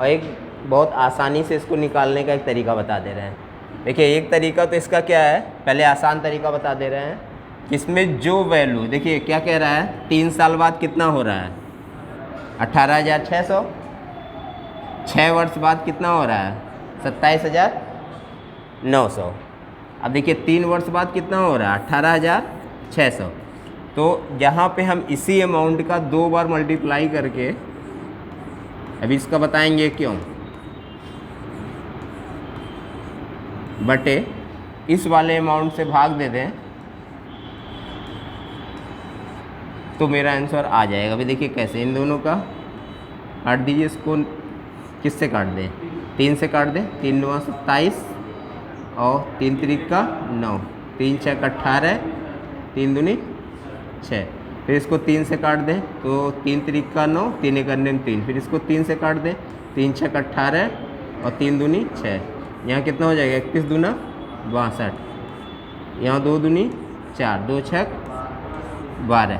और एक बहुत आसानी से इसको निकालने का एक तरीका बता दे रहे हैं। देखिए एक तरीका तो इसका क्या है, पहले आसान तरीका बता दे रहे हैं कि इसमें जो वैल्यू, देखिए क्या कह रहा है, 3 साल बाद कितना हो रहा है 18,600, 6 वर्ष बाद कितना हो रहा है 27,900। अब देखिए 3 वर्ष बाद कितना हो रहा है 18,600। तो यहाँ पे हम इसी अमाउंट का 2 बार मल्टीप्लाई करके, अभी इसका बताएंगे क्यों, बटे इस वाले अमाउंट से भाग दे दें तो मेरा आंसर आ जाएगा। अभी देखिए कैसे, इन दोनों का काट दीजिए, इसको किससे काट दें, 3 से काट दें, 3 9 27 और 3 3 का 9, 3 6 18, 3 दूनी 6। फिर इसको 3 से काट दें तो 3 3 का 9, 3 1 3, फिर इसको 3 से काट दें, 3 6 18 और 3 दूनी 6। यहाँ कितना हो जाएगा 21 दूना 62, यहाँ 2 दूनी 4, 2 6 12,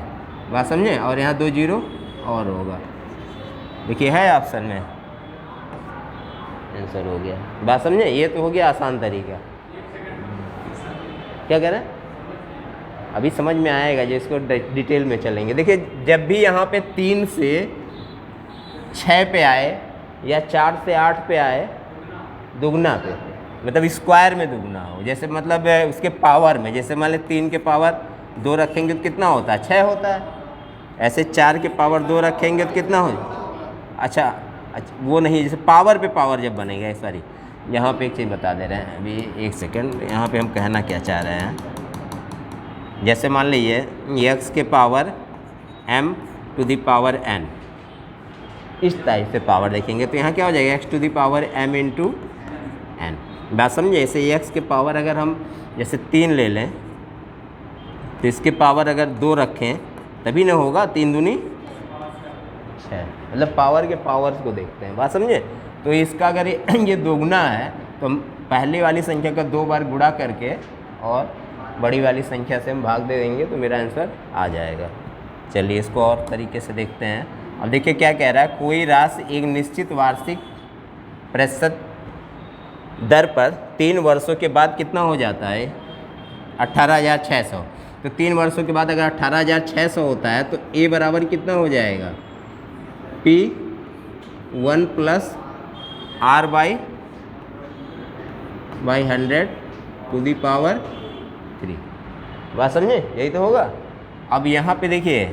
बात समझे, और यहाँ 2 जीरो और होगा। देखिए है ऑप्शन में, आंसर हो गया, बात समझे। ये तो हो गया आसान तरीका। क्या कह रहे हैं, अभी समझ में आएगा जो इसको डिटेल में चलेंगे। देखिए जब भी यहाँ पे 3 से 6 पे आए या 4 से 8 पे आए, दुगना पे, मतलब स्क्वायर में दुगना हो, जैसे मतलब उसके पावर में, जैसे मान लें 3 के पावर 2 रखेंगे तो कितना होता है 6 होता है, ऐसे 4 के पावर 2 रखेंगे तो कितना हो, अच्छा वो नहीं, जैसे पावर पे पावर जब बनेगा, सॉरी यहाँ पे एक चीज़ बता दे रहे हैं, अभी एक सेकंड, यहाँ पे हम कहना क्या चाह रहे हैं, जैसे मान लीजिए x के power m to the power n, इस टाइप से पावर देखेंगे तो यहाँ क्या हो जाएगा x to the power m into n, बात समझे। ऐसे x के पावर अगर हम जैसे 3 ले लें तो इसके पावर अगर 2 रखें तभी ना होगा, 3 दूनी 6, मतलब पावर के पावर्स को देखते हैं, बात समझे। तो इसका अगर ये दोगुना है तो हम पहले वाली संख्या का 2 बार गुणा करके और बड़ी वाली संख्या से हम भाग दे देंगे तो मेरा आंसर आ जाएगा। चलिए इसको और तरीके से देखते हैं। अब देखिए क्या कह रहा है, कोई राशि एक निश्चित वार्षिक प्रतिशत दर पर 3 वर्षों के बाद कितना हो जाता है 18,600। तो 3 वर्षों के बाद अगर 18,600 होता है तो a बराबर कितना हो जाएगा P 1 plus R by 100 to the power 3, बात समझे, यही तो होगा। अब यहाँ पे देखिए,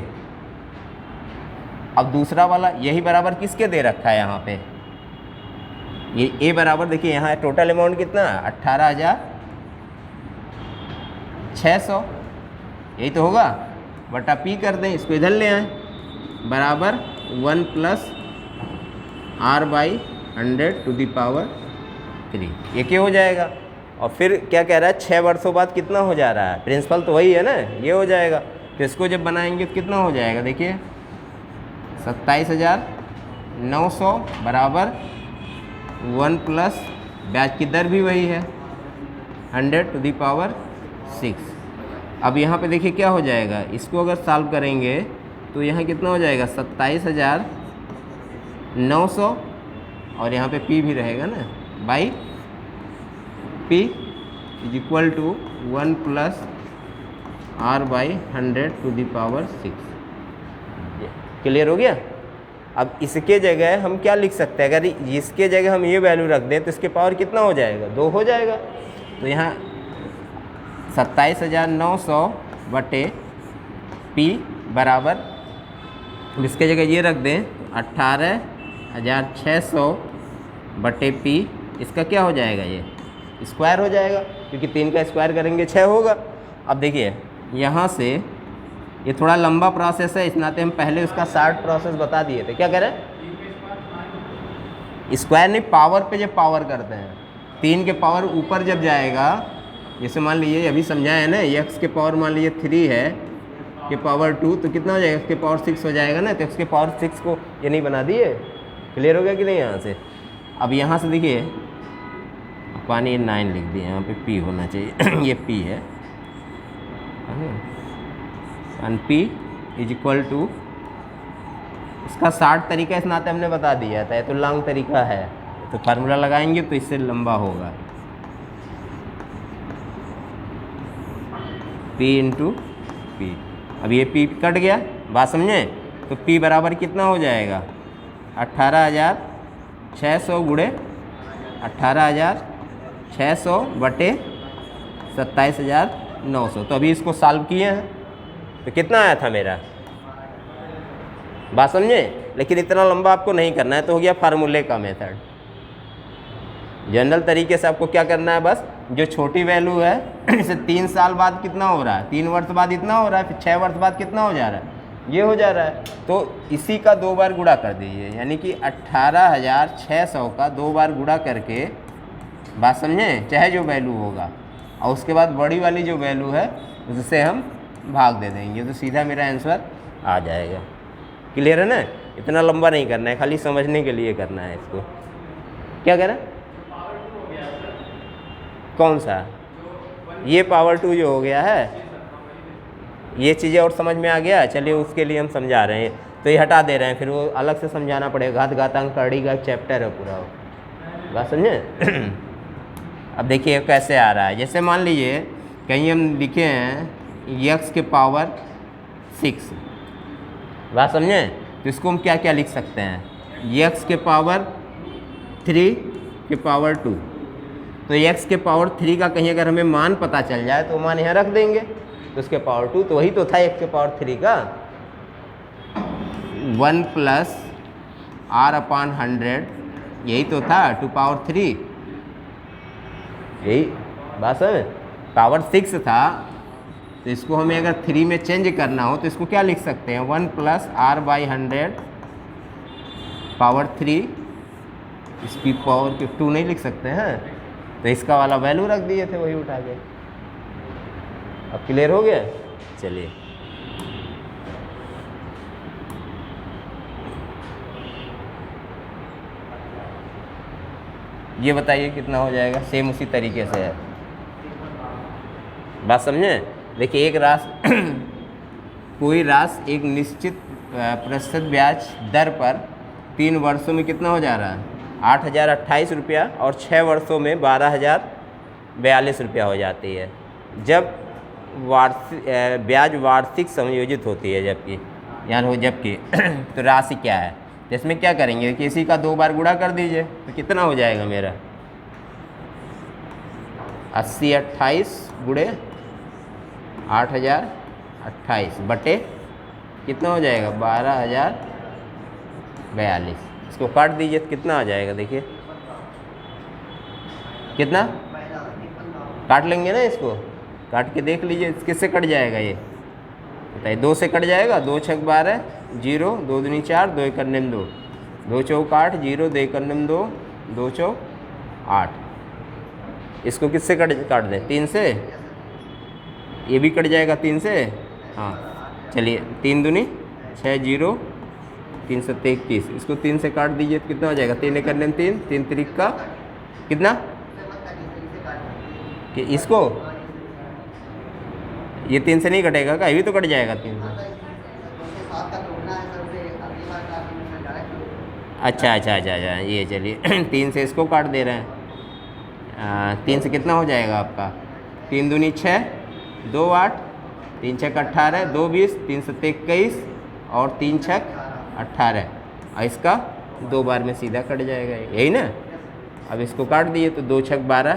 अब दूसरा वाला यही बराबर किसके दे रखा है, यहाँ पे ये a बराबर, देखिए यहाँ टोटल अमाउंट कितना है 18,600, यही तो होगा, बटा p कर दें, इसको इधर ले आए, बराबर 1 plus R by 100 to the power 3, ये क्या हो जाएगा। और फिर क्या कह रहा है 6 वर्षों बाद कितना हो जा रहा है, प्रिंसिपल तो वही है ना, ये हो जाएगा। तो इसको जब बनाएंगे तो कितना हो जाएगा, देखिए 27,900 बराबर 1 प्लस ब्याज की दर भी वही है 100 टू दी पावर 6। अब यहाँ पे देखिए क्या हो जाएगा, इसको अगर सॉल्व करेंगे तो यहाँ कितना हो जाएगा 27,900 और यहाँ पे p भी रहेगा ना, by p is equal to 1 plus R by 100 to the power 6। Clear हो गया। अब इसके जगह हम क्या लिख सकते हैं, अगर इसके जगह हम ये वैल्यू रख दें तो इसके पावर कितना हो जाएगा 2 हो जाएगा। तो यहाँ 27,900 बटे p बराबर, इसके जगह ये रख दें 18,600 बटे p, इसका क्या हो जाएगा, ये स्क्वायर हो जाएगा क्योंकि 3 का स्क्वायर करेंगे 6 होगा। अब देखिए यहाँ से ये थोड़ा लंबा प्रोसेस है, इस नाते हम पहले उसका शार्ट प्रोसेस बता दिए थे। क्या करें, स्क्वायर नहीं, पावर पे जब पावर करते हैं 3 के पावर ऊपर जब जाएगा, जैसे मान लीजिए अभी समझाया है ना, x के पावर मान लीजिए 3 है के पावर 2 तो कितना हो जाएगा, x के पावर 6 हो जाएगा ना। तो x के पावर 6 को ये नहीं बना दिए, क्लियर हो गया कि नहीं यहाँ से। अब यहाँ से देखिए पानी 9 लिख दिए, यहाँ पे p होना चाहिए ये p है, and p is equal to इसका शार्ट तरीका इस नाते हमने बता दिया था, ये तो लॉन्ग तरीका है, तो फार्मूला लगाएंगे तो इससे लंबा होगा, P इंटू पी। अब ये P कट गया, बात समझे, तो P बराबर कितना हो जाएगा 18,600 गुणे 18,600 बटे 27,900। तो अभी इसको सॉल्व किए हैं तो कितना आया था मेरा, बात समझे। लेकिन इतना लंबा आपको नहीं करना है, तो हो गया फार्मूले का मेथड। जनरल तरीके से आपको क्या करना है, बस जो छोटी वैल्यू है इसे 3 साल बाद कितना हो रहा है, 3 वर्ष बाद इतना हो रहा है, फिर 6 वर्ष बाद कितना हो जा रहा है, ये हो जा रहा है, तो इसी का 2 बार गुणा कर दीजिए, यानी कि 18,600 का 2 बार गुणा करके, बात समझे, चाहे जो वैल्यू होगा, और उसके बाद बड़ी वाली जो वैल्यू है उससे हम भाग दे देंगे, तो सीधा मेरा आंसर आ जाएगा। क्लियर है ना, इतना लंबा नहीं करना है, खाली समझने के लिए करना है इसको। क्या कह रहा है, कौन सा, ये पावर 2 जो हो गया है, ये चीज़ें और समझ में आ गया, चलिए उसके लिए हम समझा रहे हैं, तो ये हटा दे रहे हैं, फिर वो अलग से समझाना पड़ेगा, घात घातांक कड़ी का चैप्टर है पूरा, बात समझे। अब देखिए कैसे आ रहा है, जैसे मान लीजिए कहीं हम लिखे हैं x के पावर 6, बात समझे, तो इसको हम क्या क्या लिख सकते हैं, x के पावर 3 के पावर 2, तो x के पावर 3 का कहीं अगर हमें मान पता चल जाए तो मान यहाँ रख देंगे, तो उसके पावर 2, तो वही तो था x के पावर 3 का 1 प्लस r/100, यही तो था 2 पावर 3, यही बात है। पावर 6 था, तो इसको हमें अगर 3 में चेंज करना हो तो इसको क्या लिख सकते हैं, 1 प्लस r/100 पावर 3, इसकी पावर के 2 नहीं लिख सकते हैं, तो इसका वाला वैल्यू रख दिए थे, वही उठा के। अब क्लियर हो गया, चलिए ये बताइए कितना हो जाएगा, सेम उसी तरीके से है, बात समझे। देखिए एक राशि कोई राशि एक निश्चित प्रतिशत ब्याज दर पर 3 वर्षों में कितना हो जा रहा है, 8,028 रुपया, और 6 वर्षों में 12,042 रुपया हो जाती है, जब वार्षिक ब्याज वार्षिक समायोजित होती है, जबकि तो राशि क्या है, तो इसमें क्या करेंगे, किसी का 2 बार गुणा कर दीजिए, तो कितना हो जाएगा मेरा 80/28 गुणे 8,028 बटे कितना हो जाएगा 12,042, इसको काट दीजिए तो कितना आ जाएगा, देखिए कितना, काट लेंगे ना, इसको काट के देख लीजिए किससे कट जाएगा, ये बताइए, 2 से कट जाएगा, 2 छक 12, 0, 2 दूनी 4, 2 एक 2, 2 चौक 8, 0, 2 एक 2, 2 चौक 8, इसको किससे काट दें, 3 से, ये भी कट जाएगा 3 से, हाँ चलिए, 3 दूनी 6, 0, 3 7 21, इसको 3 से काट दीजिए तो कितना हो जाएगा, 3 एक 3, 3 3 का कितना, कि इसको ये 3 से नहीं कटेगा क्या, ये भी तो कट जाएगा 3 से, अच्छा, ये चलिए 3 से इसको काट दे रहे हैं, 3 से कितना हो जाएगा आपका, 3 दूनी 6, 2 8, 3 छक 18, 2 20, 3 7 21 और 3 छक 18, और इसका 2 बार में सीधा कट जाएगा, यही ना। अब इसको काट दिए तो 2 छक 12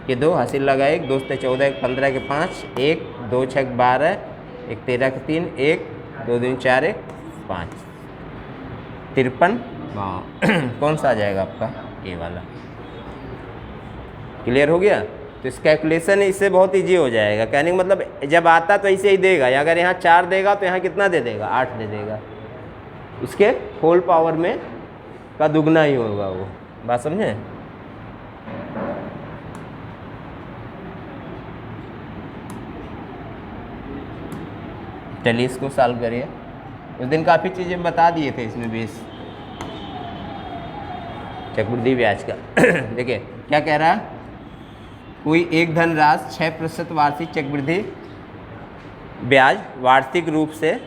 के 2 हासिल लगा 1, 2 से 14, 1 15 के 5, 1 2 छक 12, 1 13 के 3, 1 2 दूनी 4, 1 5, 53, कौन सा आ जाएगा आपका, ये वाला। क्लियर हो गया, तो इस कैलकुलेशन इससे बहुत इजी हो जाएगा, कहने का मतलब जब आता तो ऐसे ही देगा, या अगर यहाँ 4 देगा तो यहाँ कितना दे देगा, 8 दे देगा, उसके होल पावर में का दुगना ही होगा वो, बात समझे। चलिए इसको सॉल्व करिए, उस दिन काफ़ी चीज़ें बता दिए थे इसमें बेस चक्रवृद्धि ब्याज का। देखिए क्या कह रहा है, कोई एक धनराशि 6% वार्षिक चक्रवृद्धि ब्याज वार्षिक रूप से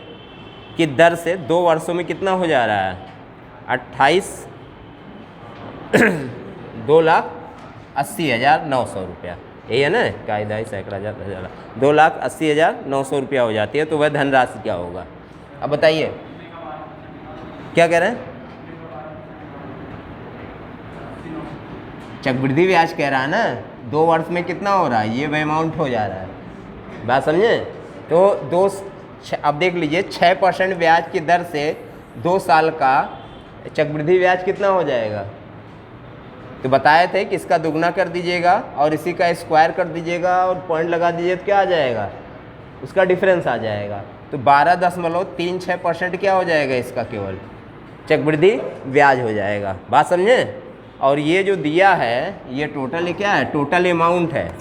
की दर से 2 वर्षों में कितना हो जा रहा है? 2,80,900 रुपया, यही है ना कायदा ही सैकड़ा जाता 2,80,900 रुपया हो जाती है। तो वह धनराशि क्या होगा? अब बताइए क्या कह रहे हैं? चक्रवृद्धि ब्याज कह रहा है ना, 2 वर्ष में कितना हो रहा है, ये वह अमाउंट हो जा रहा है। बात समझे? तो अब देख लीजिए 6% ब्याज की दर से 2 साल का चक्रवृद्धि ब्याज कितना हो जाएगा? तो बताए थे कि इसका दुगना कर दीजिएगा और इसी का स्क्वायर कर दीजिएगा और पॉइंट लगा दीजिए तो क्या आ जाएगा? उसका डिफरेंस आ जाएगा। तो 12.36% क्या हो जाएगा? इसका केवल चक्रवृद्धि ब्याज हो जाएगा। बात समझे? और ये जो दिया है ये टोटल क्या है? टोटल अमाउंट है।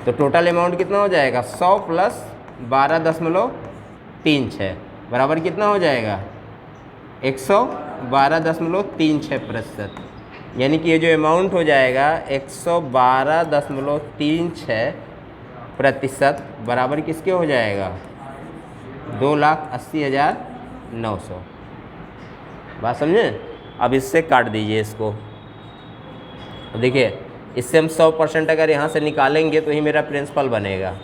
तो टोटल अमाउंट कितना हो जाएगा? 100 प्लस 12.36 बराबर कितना हो जाएगा? 112.36%। यानी कि ये जो अमाउंट हो जाएगा 112.36% बराबर किसके हो जाएगा? 2,80,900। बात समझे? अब इससे काट दीजिए इसको। देखिए इससे हम 100% अगर यहाँ से निकालेंगे तो ही मेरा प्रिंसिपल बनेगा।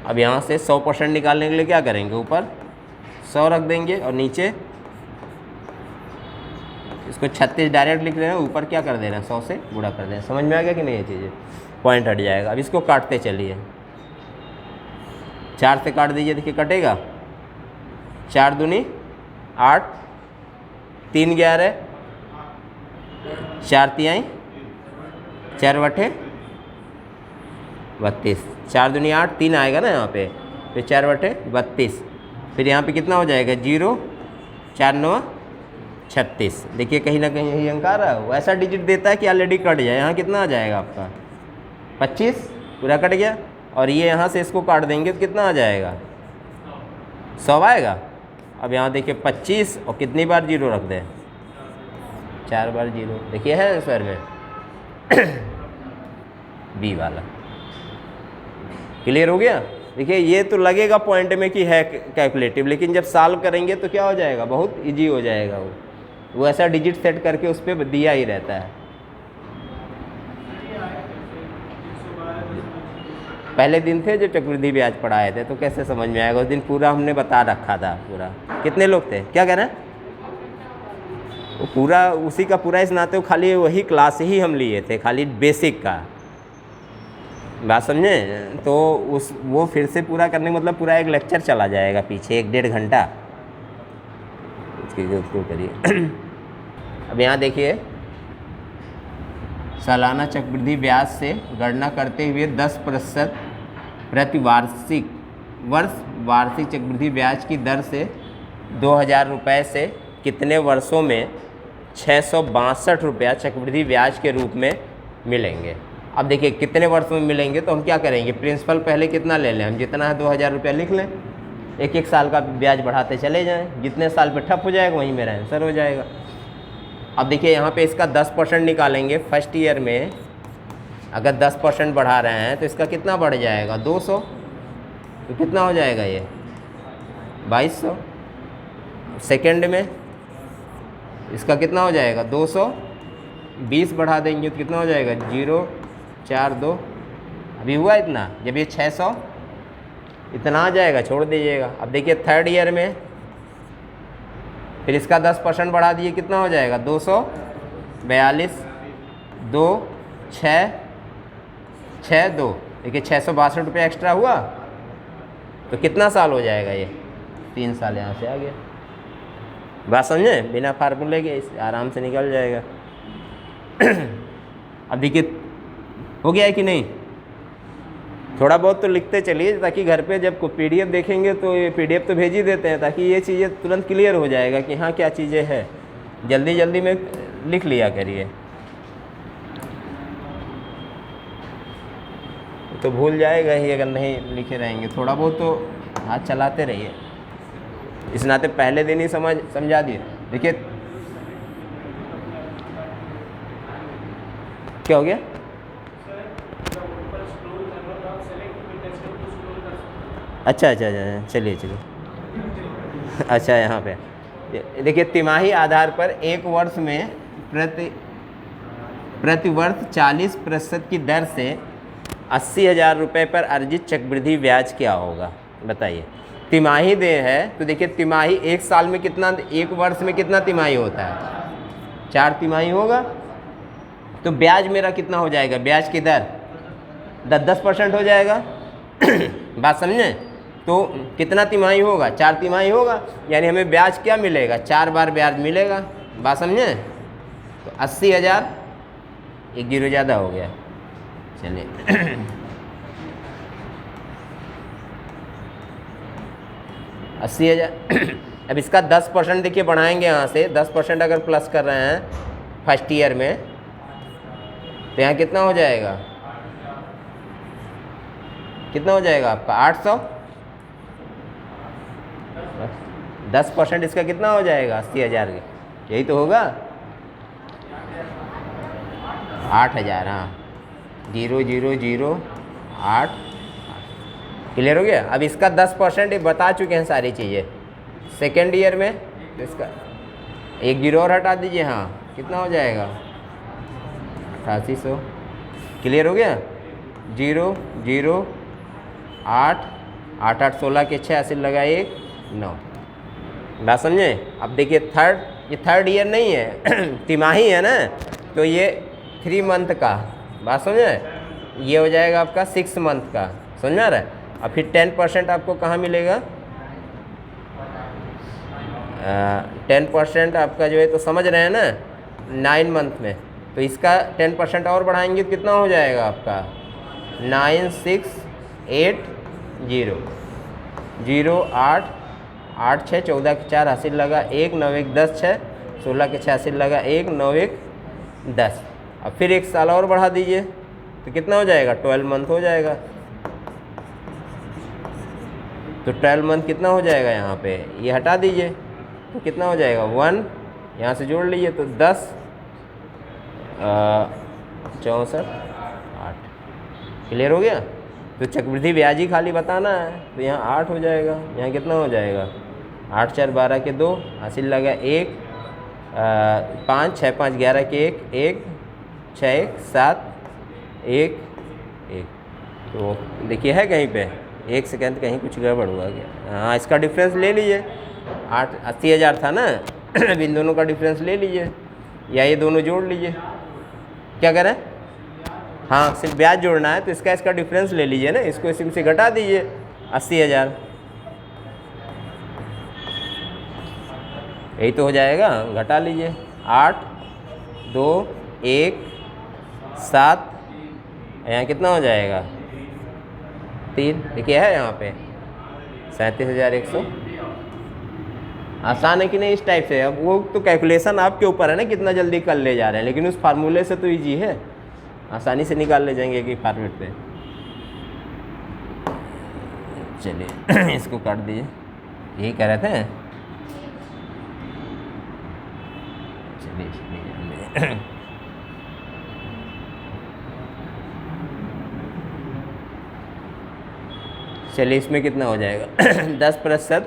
अब यहाँ से 100% निकालने के लिए क्या करेंगे? ऊपर 100 रख देंगे और नीचे इसको 36 डायरेक्ट लिख रहे हैं, ऊपर क्या कर दे रहे हैं? 100 से गुणा कर दे रहे हैं। समझ में आ गया कि नहीं? ये चीज़ें पॉइंट हट जाएगा। अब इसको काटते चलिए, 4 से काट दीजिए। देखिए कटेगा, 4 दूनी 8, 3 11, 4 तिहाई 4 बटे 32, 4 दूनी 8, 3 आएगा ना यहाँ पे, फिर 4 बटे 32, फिर यहाँ पे कितना हो जाएगा? 0, 4 9 36। देखिए कहीं ना कहीं यही अंक आ रहा है। वो ऐसा डिजिट देता है कि ऑलरेडी कट जाए। यहाँ कितना आ जाएगा आपका? 25 पूरा कट गया। और ये यहाँ से इसको काट देंगे तो कितना आ जाएगा? 100 आएगा। अब यहाँ देखिए 25 और कितनी बार 0 रख दें? 4 बार 0। देखिए है आंसर में बी वाला। क्लियर हो गया? देखिए ये तो लगेगा पॉइंट में कि है कैलकुलेटिव, लेकिन जब सॉल्व करेंगे तो क्या हो जाएगा? बहुत इजी हो जाएगा। वो ऐसा डिजिट सेट करके उस पर दिया ही रहता है। पहले दिन थे जो चक्रवृद्धि ब्याज पढ़ाए थे तो कैसे समझ में आएगा? उस दिन पूरा हमने बता रखा था पूरा। कितने लोग थे? क्या कह रहे हैं? वो पूरा उसी का पूरा इस नाते खाली वही क्लास ही हम लिए थे, खाली बेसिक का। बात समझे? तो वो फिर से पूरा करने मतलब पूरा एक लेक्चर चला जाएगा पीछे, 1-1.5 घंटा। उसको करिए। अब यहाँ देखिए सालाना चक्रवृद्धि ब्याज से गणना करते हुए 10% प्रति वार्षिक चक्रवृद्धि ब्याज की दर से 2,000 रुपये से कितने वर्षों में 662 रुपया चक्रवृद्धि ब्याज के रूप में मिलेंगे? अब देखिए कितने वर्षों में मिलेंगे तो हम क्या करेंगे? प्रिंसिपल पहले कितना ले लें? हम जितना है 2,000 रुपया लिख लें, 1-1 साल का ब्याज बढ़ाते चले जाएं। जितने साल पे ठप हो जाएगा वहीं मेरा आंसर हो जाएगा। अब देखिए यहाँ पे इसका 10% निकालेंगे। फर्स्ट ईयर में अगर 10% बढ़ा रहे हैं तो इसका कितना बढ़ जाएगा? 200। तो कितना हो जाएगा ये? 2200। सेकेंड में इसका कितना हो जाएगा? 220 बढ़ा देंगे तो कितना हो जाएगा? 0 4 2। अभी हुआ इतना। जब ये 600 इतना आ जाएगा छोड़ दीजिएगा। अब देखिए थर्ड ईयर में फिर इसका 10% बढ़ा दिए, कितना हो जाएगा? 242 2 6 6 2। देखिए 662 रुपये एक्स्ट्रा हुआ तो कितना साल हो जाएगा? ये 3 साल यहाँ से आ गया। बात समझे? बिना फार्मूले के आराम से निकल जाएगा। अब देखिए हो गया है कि नहीं? थोड़ा बहुत तो लिखते चलिए ताकि घर पे जब PDF देखेंगे तो ये PDF तो भेज ही देते हैं ताकि ये चीज़ें तुरंत क्लियर हो जाएगा कि हाँ क्या चीज़ें हैं। जल्दी जल्दी में लिख लिया करिए, तो भूल जाएगा ही अगर नहीं लिखे रहेंगे। थोड़ा बहुत तो हाथ चलाते रहिए। इस नाते पहले दिन ही समझा दिए। देखिए क्या हो गया? अच्छा अच्छा अच्छा, चलिए चलिए। अच्छा, यहाँ पे देखिए, तिमाही आधार पर एक वर्ष में प्रति वर्ष 40% की दर से 80,000 रुपये पर अर्जित चक्रवृद्धि ब्याज क्या होगा, बताइए। तिमाही दे है तो देखिए, तिमाही एक साल में कितना, एक वर्ष में कितना तिमाही होता है, 4 तिमाही होगा। तो ब्याज मेरा कितना हो जाएगा, ब्याज की दर 10% हो जाएगा। बात समझे? तो कितना तिमाही होगा, 4 तिमाही होगा, यानी हमें ब्याज क्या मिलेगा, 4 बार ब्याज मिलेगा। बात समझे? तो 80,000, एक जीरो ज़्यादा हो गया, चलिए। 80,000। अब इसका 10% देखिए बढ़ाएंगे यहाँ से, 10% अगर प्लस कर रहे हैं फर्स्ट ईयर में, तो यहाँ कितना हो जाएगा, कितना हो जाएगा आपका 800। 10% इसका कितना हो जाएगा, 80,000 के, यही तो होगा 8,000। हाँ, 0,0,0,8। क्लियर हो गया? अब इसका 10% बता चुके हैं सारी चीज़ें सेकेंड ईयर में, तो इसका एक जीरो और हटा दीजिए। हाँ, कितना हो जाएगा, 8800। क्लियर हो गया? 0,0,8, 8 8 16 के 6 80 लगा 1 9। बात समझे? अब देखिए ये थर्ड ईयर नहीं है, तिमाही है ना, तो ये 3 मंथ का। बात समझे? ये हो जाएगा आपका 6 मंथ का, समझ में आ रहा है? और फिर 10% आपको कहाँ मिलेगा, 10% आपका जो है, तो समझ रहे हैं ना, 9 मंथ में। तो इसका 10% और बढ़ाएंगे तो कितना हो जाएगा आपका, 9680। 0,8 8 6 14 के 4 हासिल लगा 1 9 1 10 6 16 के 6 हासिल लगा 1 9 1 10। अब फिर एक साल और बढ़ा दीजिए तो कितना हो जाएगा, 12 मंथ हो जाएगा। तो 12 मंथ कितना हो जाएगा, यहाँ पे ये हटा दीजिए तो कितना हो जाएगा, 1 यहाँ से जोड़ लीजिए तो 10 64 8। क्लियर हो गया? तो चक्रवृद्धि ब्याज ही खाली बताना है, तो यहाँ 8 हो जाएगा, यहाँ कितना हो जाएगा, 8 4 12 के 2 हासिल लगा 1 5 6 5 11 के 1 1 6 1 7 1 1। तो देखिए है कहीं पे 1 सेकेंड कहीं कुछ गड़बड़ हुआ क्या? हाँ, इसका डिफरेंस ले लीजिए, 80,000 था ना, अब इन दोनों का डिफरेंस ले लीजिए या ये दोनों जोड़ लीजिए। क्या करें? हाँ, सिर्फ ब्याज जोड़ना है तो इसका डिफरेंस ले लीजिए ना, इसको इसी से घटा दीजिए 80,000, यही तो हो जाएगा। घटा लीजिए 8 2 1 7, यहाँ कितना हो जाएगा 3। देखिए है यहाँ पे 37,100। आसान है कि नहीं इस टाइप से? अब वो तो कैलकुलेशन आपके ऊपर है ना, कितना जल्दी कर ले जा रहे हैं, लेकिन उस फार्मूले से तो ईजी है, आसानी से निकाल ले जाएंगे कि फॉर्मेट पे। चलिए इसको काट दीजिए, यही कह रहे थे। चलिए चलिए इसमें कितना हो जाएगा 10%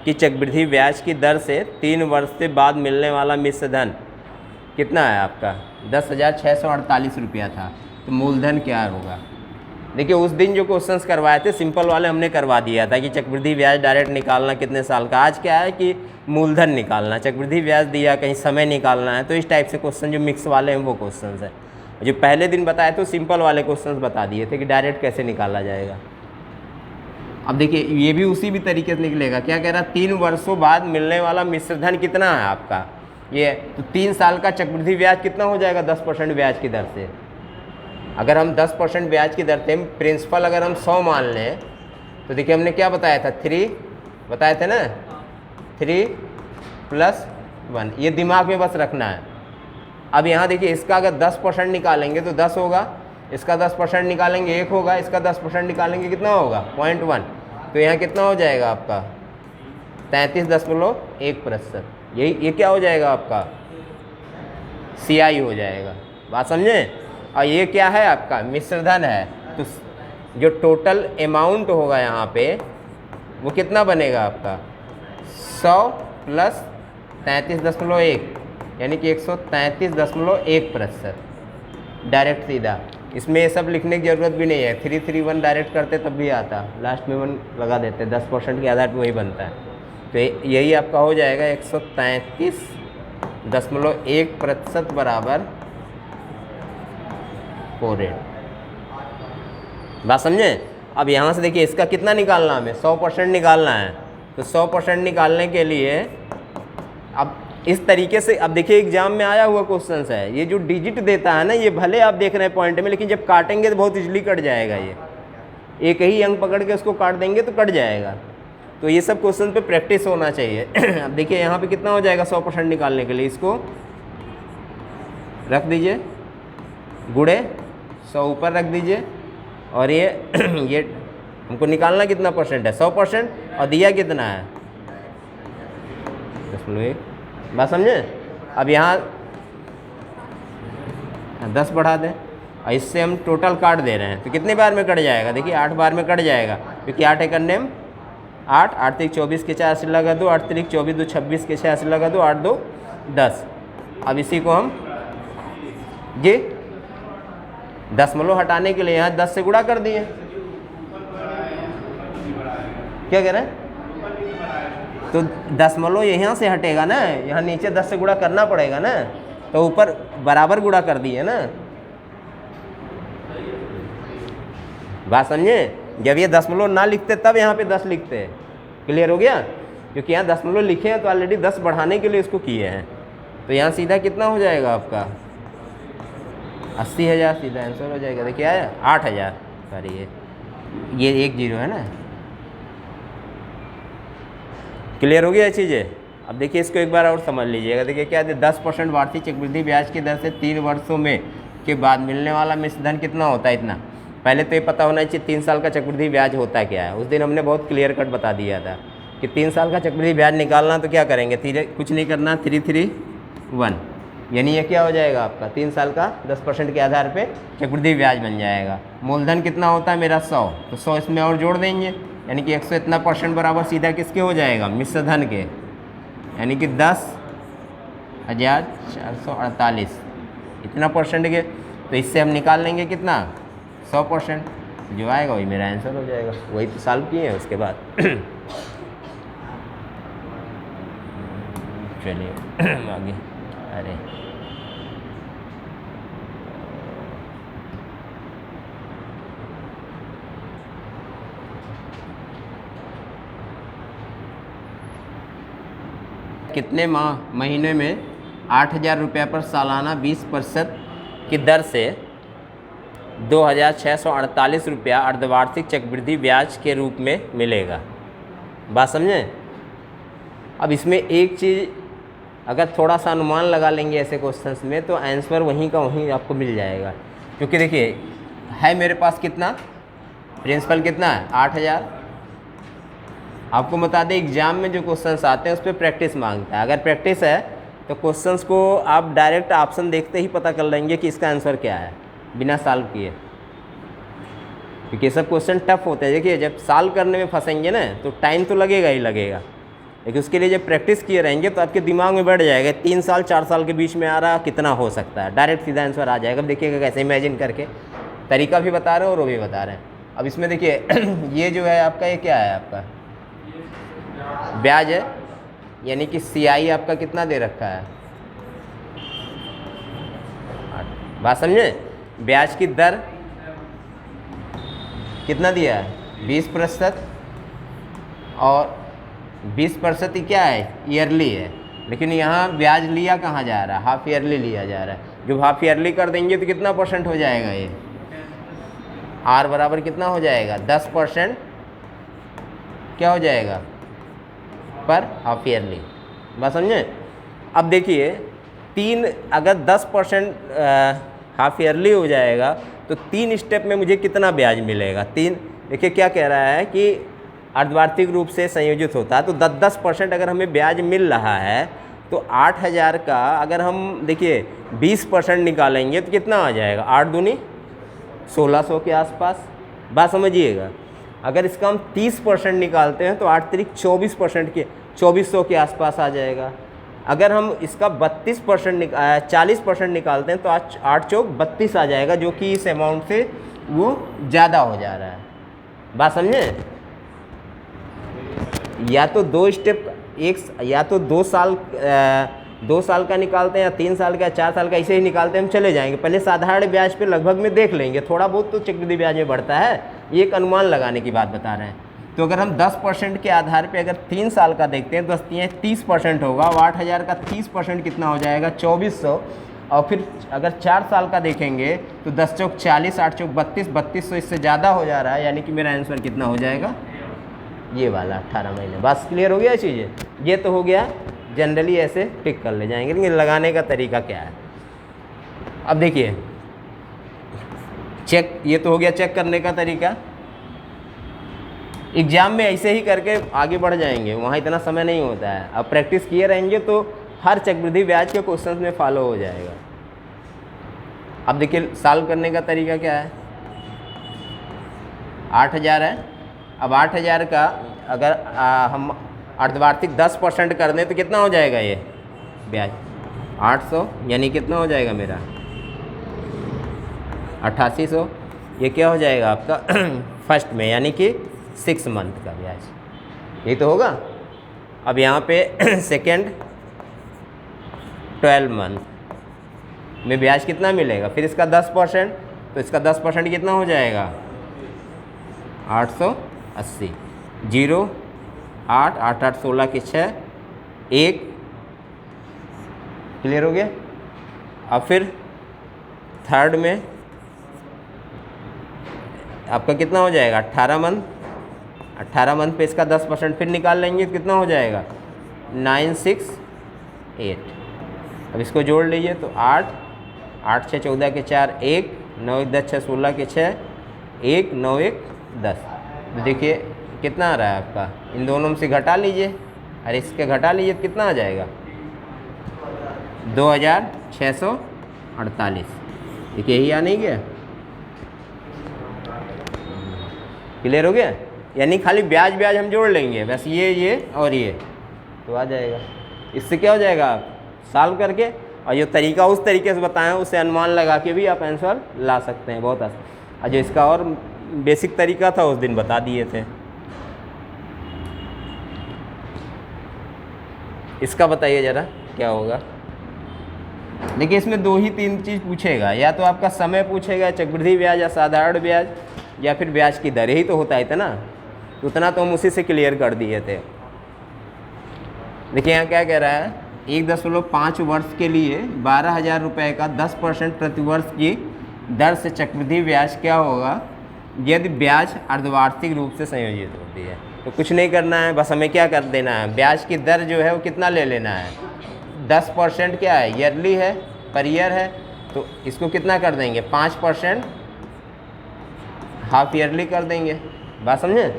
की चक्रवृद्धि ब्याज की दर से 3 वर्ष से बाद मिलने वाला मिश्र धन कितना है आपका, 10,648 रुपया था। तो मूलधन क्या होगा? देखिए उस दिन जो क्वेश्चंस करवाए थे सिंपल वाले हमने करवा दिया था कि चक्रवृद्धि ब्याज डायरेक्ट निकालना कितने साल का। आज क्या है कि मूलधन निकालना, चक्रवृद्धि ब्याज दिया, कहीं समय निकालना है, तो इस टाइप से क्वेश्चन जो मिक्स वाले हैं वो क्वेश्चन है। जो पहले दिन बताए तो सिंपल वाले क्वेश्चन बता दिए थे कि डायरेक्ट कैसे निकाला जाएगा। अब देखिए ये भी उसी भी तरीके से निकलेगा। क्या कह रहा है, 3 वर्षों बाद मिलने वाला मिश्र धन कितना है आपका, ये तो 3 साल का चक्रवृद्धि ब्याज कितना हो जाएगा 10% ब्याज की दर से। अगर हम 10% ब्याज की दर से प्रिंसिपल अगर हम 100 मान लें तो देखिए हमने क्या बताया था, 3 बताए थे ना, 3 + 1, ये दिमाग में बस रखना है। अब यहाँ देखिए इसका अगर 10% निकालेंगे तो 10 होगा, इसका 10% निकालेंगे 1 होगा, इसका 10% निकालेंगे कितना होगा 0.1। तो यहाँ कितना हो जाएगा आपका 33.1%। ये क्या हो जाएगा आपका CI हो जाएगा। बात समझे? और ये क्या है आपका मिश्र धन है, तो जो टोटल अमाउंट होगा यहाँ पे वो कितना बनेगा आपका 100 प्लस 33.1 यानी कि 133.1%। डायरेक्ट सीधा, इसमें ये सब लिखने की ज़रूरत भी नहीं है। 331 डायरेक्ट करते तब भी आता, लास्ट में 1 लगा देते, 10% के आधार पर वही बनता है। तो यही आपका हो जाएगा 133.1% बराबर 48। बात समझे? अब यहाँ से देखिए इसका कितना निकालना है, हमें 100% निकालना है। तो 100% निकालने के लिए अब इस तरीके से, अब देखिए एग्जाम में आया हुआ क्वेश्चन है, ये जो डिजिट देता है ना, ये भले आप देख रहे हैं पॉइंट में, लेकिन जब काटेंगे तो बहुत इजली कट जाएगा। ये एक ही अंक पकड़ के उसको काट देंगे तो कट जाएगा। तो ये सब क्वेश्चन पे प्रैक्टिस होना चाहिए। अब देखिए यहाँ पे कितना हो जाएगा 100% निकालने के लिए, इसको रख दीजिए, गुड़े 100 ऊपर रख दीजिए, और ये ये हमको निकालना कितना परसेंट है 100%, और दिया कितना है 10.1। बात समझे? अब यहाँ 10 बढ़ा दें और इससे हम टोटल काट दे रहे हैं, तो कितने बार में कट जाएगा? देखिए 8 बार में कट जाएगा, क्योंकि 8 एक अन्य 8, 8 3 24 के 4 से लगा दो, 8 3 24 2 26 के 6 से लगा दो, 8 2 10। अब इसी को हम ये दशमलव हटाने के लिए यहाँ 10 से गुणा कर दिए। क्या कह रहे हैं? तो दशमलव यहाँ से हटेगा ना, यहाँ नीचे 10 से गुणा करना पड़ेगा ना, तो ऊपर बराबर गुणा कर दिए ना। बात समझे? जब ये दशमलव ना लिखते तब यहाँ पे 10 लिखते हैं। क्लियर हो गया? क्योंकि यहाँ दशमलव लिखे हैं तो ऑलरेडी 10 बढ़ाने के लिए इसको किए हैं। तो यहाँ सीधा कितना हो जाएगा आपका 80,000 सीधा आंसर हो जाएगा। देखिए आया 8,000, सॉरी ये 1 0 है ना। क्लियर हो गया चीज़ें? अब देखिए इसको एक बार और समझ लीजिएगा। देखिए क्या है, 10% वार्षिक चक्रवृद्धि ब्याज की दर से 3 वर्षों में के बाद मिलने वाला मिश्र धन कितना होता है? इतना। पहले तो ये पता होना चाहिए 3 साल का चक्रवृद्धि ब्याज होता क्या है। उस दिन हमने बहुत क्लियर कट बता दिया था कि 3 साल का चक्रवृद्धि ब्याज निकालना तो क्या करेंगे, कुछ नहीं करना, 331 यानी ये क्या हो जाएगा आपका 3 साल का 10% के आधार पे चक्रवृद्धि ब्याज बन जाएगा। मूलधन कितना होता है मेरा 100, तो 100 इसमें और जोड़ देंगे, यानी कि 100 इतना % बराबर सीधा किसके हो जाएगा, मिश्र धन के, यानी कि 10,448 इतना % के। तो इससे हम निकाल लेंगे कितना 100%, जो आएगा वही मेरा आंसर हो जाएगा। वही तो सॉल्व किए हैं उसके बाद। चलिए आगे। अरे कितने महीने में 8,000 रुपये पर सालाना 20% की दर से 2,648 रुपया अर्धवार्षिक चक्रवृद्धि ब्याज के रूप में मिलेगा। बात समझें? अब इसमें एक चीज़ अगर थोड़ा सा अनुमान लगा लेंगे ऐसे क्वेश्चंस में तो आंसर वहीं का वहीं आपको मिल जाएगा। क्योंकि देखिए है मेरे पास कितना, प्रिंसिपल कितना है 8,000। आपको बता दें एग्जाम में जो क्वेश्चंस आते हैं उस पर प्रैक्टिस मांगता है। अगर प्रैक्टिस है तो क्वेश्चंस को आप डायरेक्ट ऑप्शन देखते ही पता कर लेंगे कि इसका आंसर क्या है, बिना सॉल्व किए। क्योंकि सब क्वेश्चन टफ होते हैं। देखिए जब सॉल्व करने में फंसेंगे ना तो टाइम तो लगेगा ही लगेगा, लेकिन उसके लिए जब प्रैक्टिस किए रहेंगे तो आपके दिमाग में बैठ जाएगा 3 साल 4 साल के बीच में आ रहा कितना हो सकता है, डायरेक्ट सीधा आंसर आ जाएगा। अब देखिएगा कैसे इमेजिन करके, तरीका भी बता रहे हैं और वो भी बता रहे हैं। अब इसमें देखिए ये जो है आपका, ये क्या है आपका ब्याज है, यानी कि CI आपका कितना दे रखा है 8। बात समझे? ब्याज की दर कितना दिया है 20%, और 20% ही क्या है ईयरली है, लेकिन यहाँ ब्याज लिया कहाँ जा रहा है, हाफ ईयरली लिया जा रहा है। जब हाफ ईयरली कर देंगे तो कितना % हो जाएगा, ये R बराबर कितना हो जाएगा 10% क्या हो जाएगा पर हाफ ईयरली। बात समझे? अब देखिए अगर 10% हाफ ईयरली हो जाएगा तो 3 स्टेप में मुझे कितना ब्याज मिलेगा। देखिए क्या कह रहा है कि अर्धवार्षिक रूप से संयोजित होता है, तो 10% अगर हमें ब्याज मिल रहा है तो 8,000 का अगर हम देखिए 20% निकालेंगे तो कितना आ जाएगा, 8 दूनी 1600 के आसपास। बात समझिएगा। अगर इसका हम 30% निकालते हैं तो 8 तिरिक 24% के 2400 के आसपास आ जाएगा। अगर हम इसका 40% निकालते हैं तो 8 चौक 32 आ जाएगा, जो कि इस अमाउंट से वो ज़्यादा हो जा रहा है। बात समझे? या तो 2 स्टेप, या तो 2 साल का निकालते हैं, या 3 साल का, 4 साल का, ऐसे ही निकालते हैं हम चले जाएंगे। पहले साधारण ब्याज पे लगभग में देख लेंगे, थोड़ा बहुत तो चक्रवृद्धि ब्याज में बढ़ता है, ये एक अनुमान लगाने की बात बता रहे हैं। तो अगर हम 10% के आधार पे अगर 3 साल का देखते हैं तो 30% होगा, 8,000 का 30% कितना हो जाएगा? 2400। और फिर अगर 4 साल का देखेंगे तो 10 चौक 40, 8 चौक 32, 3200 इससे ज़्यादा हो जा रहा है, यानी कि मेरा आंसर कितना हो जाएगा? ये वाला 18 महीने। बस क्लियर हो गया चीज़ें? ये तो हो गया, जनरली ऐसे टिक कर ले जाएंगे, लेकिन लगाने का तरीका क्या है। अब देखिए चेक, ये तो हो गया चेक करने का तरीका। एग्जाम में ऐसे ही करके आगे बढ़ जाएंगे, वहाँ इतना समय नहीं होता है। अब प्रैक्टिस किए रहेंगे तो हर चक्रवृद्धि ब्याज के क्वेश्चंस में फॉलो हो जाएगा। अब देखिए सॉल्व करने का तरीका क्या है। 8,000 है। अब 8,000 का अगर हम अर्धवार्षिक 10% कर दें तो कितना हो जाएगा ये ब्याज? 800, यानी कितना हो जाएगा मेरा? 8800। ये क्या हो जाएगा आपका फर्स्ट में, यानी कि 6 मंथ का ब्याज, ये तो होगा। अब यहाँ पे सेकेंड 12 मंथ में ब्याज कितना मिलेगा? फिर इसका 10%, तो इसका 10% कितना हो जाएगा? 880। 0 8 8 8 16 के 6 1। क्लियर हो गया? अब फिर थर्ड में आपका कितना हो जाएगा? 18 मंथ। 18 मंथ पे इसका 10% फिर निकाल लेंगे तो कितना हो जाएगा? 968। अब इसको जोड़ लीजिए तो 8 8 6 14 के 4 1 9 1 10 6 16 के 6 1 9 1 10। तो देखिए कितना आ रहा है आपका, इन दोनों में से घटा लीजिए और इसके घटा लीजिए तो कितना आ जाएगा? 2648। देखिए यही आ नहीं गया? क्लियर हो गया? यानी खाली ब्याज ब्याज हम जोड़ लेंगे बस, ये और ये तो आ जाएगा। इससे क्या हो जाएगा, आप सॉल्व करके और जो तरीका उस तरीके से बताएं उससे अनुमान लगा के भी आप आंसर ला सकते हैं बहुत आसान। और जो इसका और बेसिक तरीका था उस दिन बता दिए थे। इसका बताइए ज़रा क्या होगा। देखिए इसमें 2 ही 3 चीज़ पूछेगा, या तो आपका समय पूछेगा, चक्रवृद्धि ब्याज या साधारण ब्याज, या फिर ब्याज की दर। ही तो होता है ना, तो उतना तो हम उसी से क्लियर कर दिए थे। देखिए यहाँ क्या कह रहा है, 1.5 वर्ष के लिए 12,000 रुपये का 10% प्रतिवर्ष की दर से चक्रवृद्धि ब्याज क्या होगा यदि ब्याज अर्धवार्षिक रूप से संयोजित होती है। तो कुछ नहीं करना है, बस हमें क्या कर देना है, ब्याज की दर जो है वो कितना ले लेना है, 10% क्या है, ईयरली है, पर ईयर है, तो इसको कितना कर देंगे, 5% हाफ ईयरली कर देंगे। बात समझे?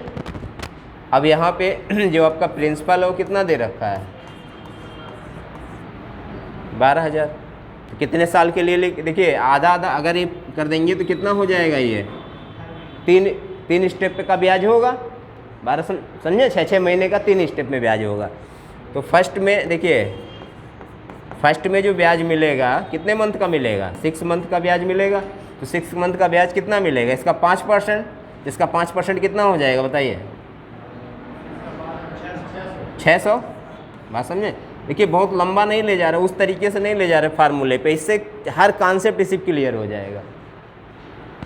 अब यहाँ पे जो आपका प्रिंसिपल है वो कितना दे रखा है, 12,000। तो कितने साल के लिए देखिए आधा आधा अगर ये कर देंगे तो कितना हो जाएगा, ये 3 स्टेप पे का ब्याज होगा, 12 समझे, 6 महीने का 3 स्टेप में ब्याज होगा। तो फर्स्ट में देखिए, फर्स्ट में जो ब्याज मिलेगा कितने मंथ का मिलेगा, 6 मंथ का ब्याज मिलेगा। तो 6 मंथ का ब्याज कितना मिलेगा, इसका 5%, इसका 5% कितना हो जाएगा बताइए, 600। बात समझे? देखिए बहुत लंबा नहीं ले जा रहे, उस तरीके से नहीं ले जा रहे फार्मूले पे, इससे हर कॉन्सेप्ट इसी क्लियर हो जाएगा।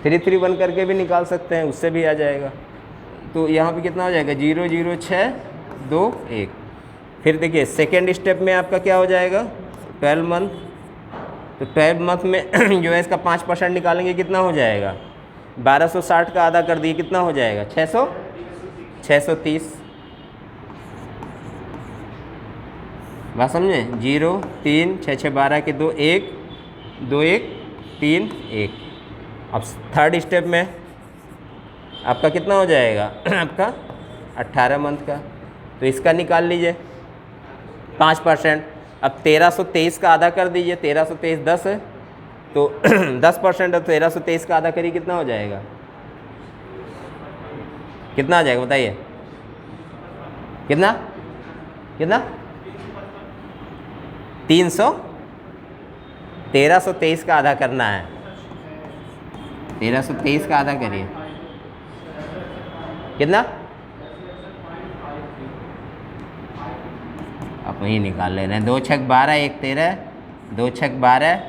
331 करके भी निकाल सकते हैं, उससे भी आ जाएगा। तो यहाँ पे कितना हो जाएगा, 0 0 6 2 1। फिर देखिए सेकेंड स्टेप में आपका क्या हो जाएगा, 12 मंथ। तो 12 मंथ में जो है इसका 5% निकालेंगे, कितना हो जाएगा, 1260 का आधा कर दिए, कितना हो जाएगा, 630। बात समझे? 0 3 6 6 12 के 2 1 2 1 3 1। अब थर्ड स्टेप में आपका कितना हो जाएगा आपका 18 मंथ का, तो इसका निकाल लीजिए 5%। अब 1323 का आधा कर दीजिए, 1323 10 है, तो 10%। अब 1323 का आधा करिए, कितना हो जाएगा, कितना आ जाएगा बताइए, कितना कितना 1323 का आधा करना है। 1323 का आधा करिए, कितना आप वही निकाल ले रहे हैं। 2 छक 12, 1 13, 2 छक 12,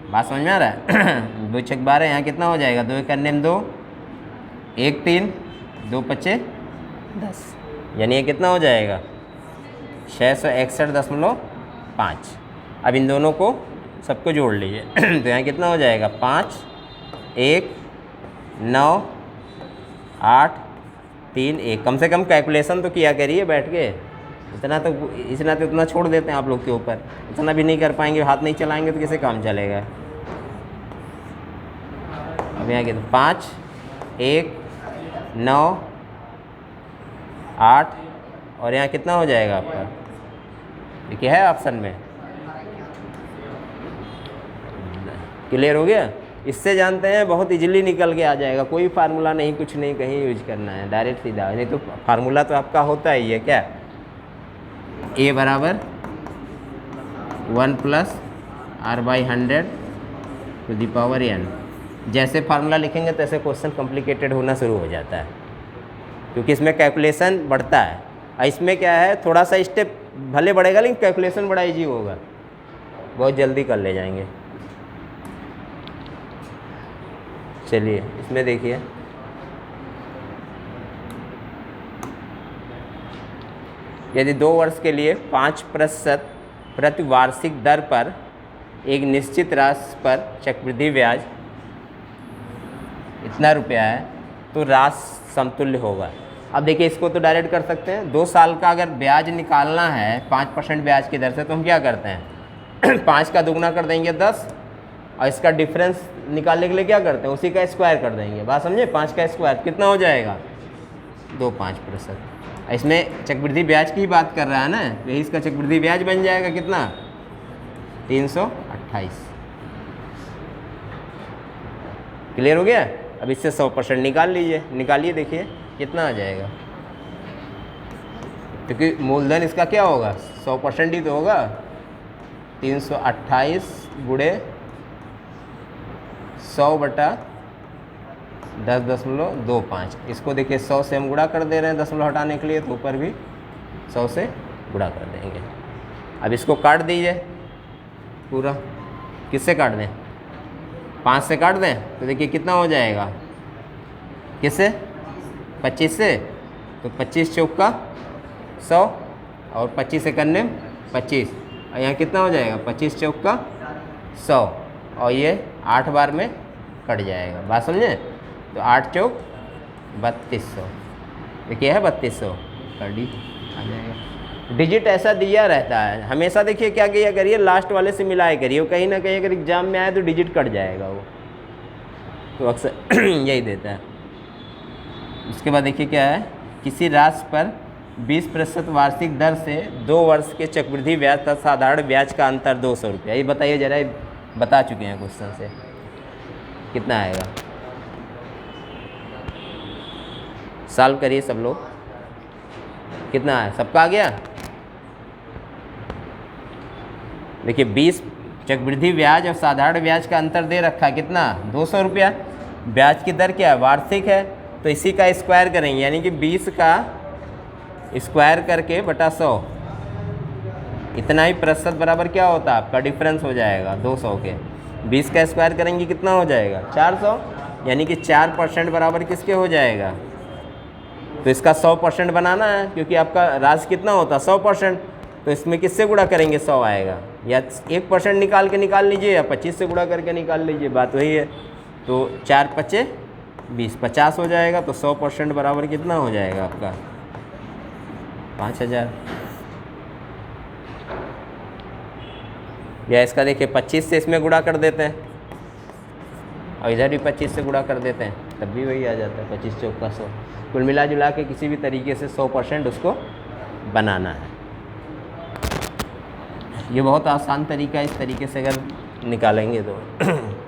बात समझ में आ रहा है? 2 छक 12, यहाँ कितना हो जाएगा, 2 करने में 2, 1 3, 2 पच्चे 10, यानी ये कितना हो जाएगा 661.5। अब इन दोनों को सबको जोड़ लीजिए तो यहाँ कितना हो जाएगा 5 1 9 8 3 1। कम से कम कैलकुलेशन तो किया करिए बैठ के, इतना तो उतना छोड़ देते हैं आप लोग के ऊपर। इतना भी नहीं कर पाएंगे, हाथ नहीं चलाएंगे तो कैसे काम चलेगा। अब यहाँ कितना 5 1 9 8 और यहाँ कितना हो जाएगा आपका, देखिए है ऑप्शन में। क्लियर हो गया? इससे जानते हैं बहुत इजीली निकल के आ जाएगा, कोई फार्मूला नहीं, कुछ नहीं कहीं यूज करना है, डायरेक्ट सीधा। नहीं तो फार्मूला तो आपका होता ही है क्या, a बराबर 1 + r/100 to the power n। जैसे फार्मूला लिखेंगे तैसे क्वेश्चन कॉम्प्लिकेटेड होना शुरू हो जाता है, क्योंकि इसमें कैलकुलेशन बढ़ता है। और इसमें क्या है, थोड़ा सा स्टेप भले बढ़ेगा लेकिन कैलकुलेशन बड़ा इजी होगा, बहुत जल्दी कर ले जाएंगे। चलिए इसमें देखिए, यदि 2 वर्ष के लिए 5% प्रति वार्षिक दर पर एक निश्चित राशि पर चक्रवृद्धि ब्याज इतना रुपया है तो राशि समतुल्य होगा। अब देखिए इसको तो डायरेक्ट कर सकते हैं। 2 साल का अगर ब्याज निकालना है 5% ब्याज की दर से, तो हम क्या करते हैं 5 का दुगना कर देंगे 10, और इसका डिफरेंस निकालने के लिए क्या करते हैं, उसी का स्क्वायर कर देंगे। बात समझे, 5 का स्क्वायर कितना हो जाएगा 2.5%। इसमें चक्रवृद्धि ब्याज की ही बात कर रहा है ना, यही इसका चक्रवृद्धि ब्याज बन जाएगा कितना 328। क्लियर हो गया? अब इससे 100% निकाल लीजिए, निकालिए, देखिए कितना आ जाएगा, क्योंकि मूलधन इसका क्या होगा 100% ही तो होगा। 328 गुणे 100/10.25। इसको देखिए 100 से हम गुणा कर दे रहे हैं दशमलव हटाने के लिए, तो ऊपर भी 100 से गुणा कर देंगे। अब इसको काट दीजिए पूरा, किससे काट दें 5 से काट दें, तो देखिए कितना हो जाएगा, किससे 25 से, तो 25 चौका 100 और 25 से करने 25, और यहाँ कितना हो जाएगा 25 चौका 100, और ये 8 बार में कट जाएगा। बात समझे, तो 8 चौक 3200, देखिए है 3200 कड़ी आ जाएगा। डिजिट ऐसा दिया रहता है हमेशा, देखिए क्या किया करिए लास्ट वाले से मिलाया करिए, वो कहीं ना कहीं अगर एग्जाम में आए तो डिजिट कट जाएगा वो, तो अक्सर यही देता है। उसके बाद देखिए क्या है, किसी राशि पर 20% वार्षिक दर से 2 वर्ष के चक्रवृद्धि ब्याज तथा साधारण ब्याज का अंतर 200 रुपया। ये बताइए जरा, बता चुके हैं क्वेश्चन से, कितना आएगा, सॉल्व करिए सब लोग, कितना है, सबका आ गया। देखिए 20 चक्रवृद्धि ब्याज और साधारण ब्याज का अंतर दे रखा है कितना 200 रुपया। ब्याज की दर क्या है, वार्षिक है, तो इसी का स्क्वायर करेंगे, यानी कि 20 का स्क्वायर करके बटा 100, इतना ही प्रतिशत बराबर क्या होता है आपका, डिफरेंस हो जाएगा 200 के। 20 का स्क्वायर करेंगे कितना हो जाएगा 400, यानी कि 4% बराबर किसके हो जाएगा, तो इसका 100% बनाना है, क्योंकि आपका राशि कितना होता है 100%, तो इसमें किससे गुणा करेंगे 100 आएगा, या 1% निकाल के निकाल लीजिए या 25 से गुणा करके निकाल लीजिए, बात वही है। तो 4 × 5 = 50 हो जाएगा, तो 100% बराबर कितना हो जाएगा आपका 5000। या इसका देखिए 25 से इसमें गुणा कर देते हैं और इधर भी 25 से गुणा कर देते हैं, तब भी वही आ जाता है 25 चौका 100। कुल मिला जुला के किसी भी तरीके से 100% उसको बनाना है। ये बहुत आसान तरीका है, इस तरीके से अगर निकालेंगे तो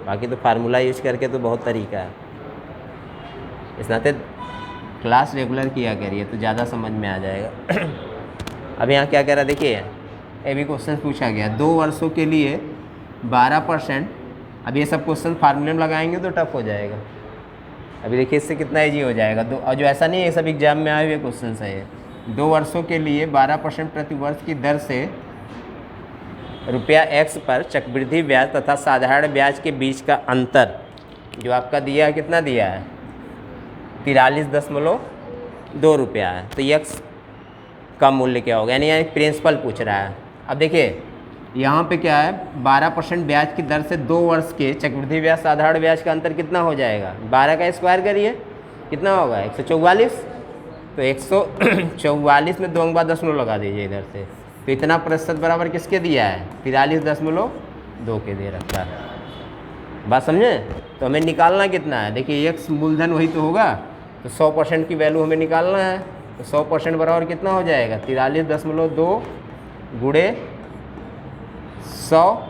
बाकी तो फार्मूला यूज करके तो बहुत तरीका है। इस नाते क्लास रेगुलर किया करिए तो ज़्यादा समझ में आ जाएगा। अब यहाँ क्या कह रहा है देखिए, ये भी क्वेश्चन पूछा गया 2 वर्षों के लिए 12%। अब ये सब क्वेश्चन फार्मूले में लगाएंगे तो टफ हो जाएगा। अभी देखिए इससे कितना ईजी हो जाएगा। दो, और जो ऐसा नहीं है ये सब एग्जाम में आए हुए क्वेश्चन है ये। 2 वर्षों के लिए 12% प्रति वर्ष की दर से रुपया x पर चक्रवृद्धि ब्याज तथा साधारण ब्याज के बीच का अंतर जो आपका दिया है, कितना दिया है 43.2 रुपया है। तो x का मूल्य क्या होगा, यानी प्रिंसिपल पूछ रहा है। अब देखिए यहाँ पे क्या है, 12% ब्याज की दर से 2 वर्ष के चक्रवृद्धि ब्याज साधारण ब्याज का अंतर कितना हो जाएगा, 12 का स्क्वायर करिए कितना होगा 144। तो 144 में 2 अंक बाद 10 लगा दीजिए इधर से, तो इतना प्रतिशत बराबर किसके दिया है 43.2 के दे रखा है। बात समझे। तो हमें निकालना कितना है, देखिए x मूलधन वही तो होगा, तो 100% की वैल्यू हमें निकालना है। तो 100% बराबर कितना हो जाएगा 43.2 गुणे 100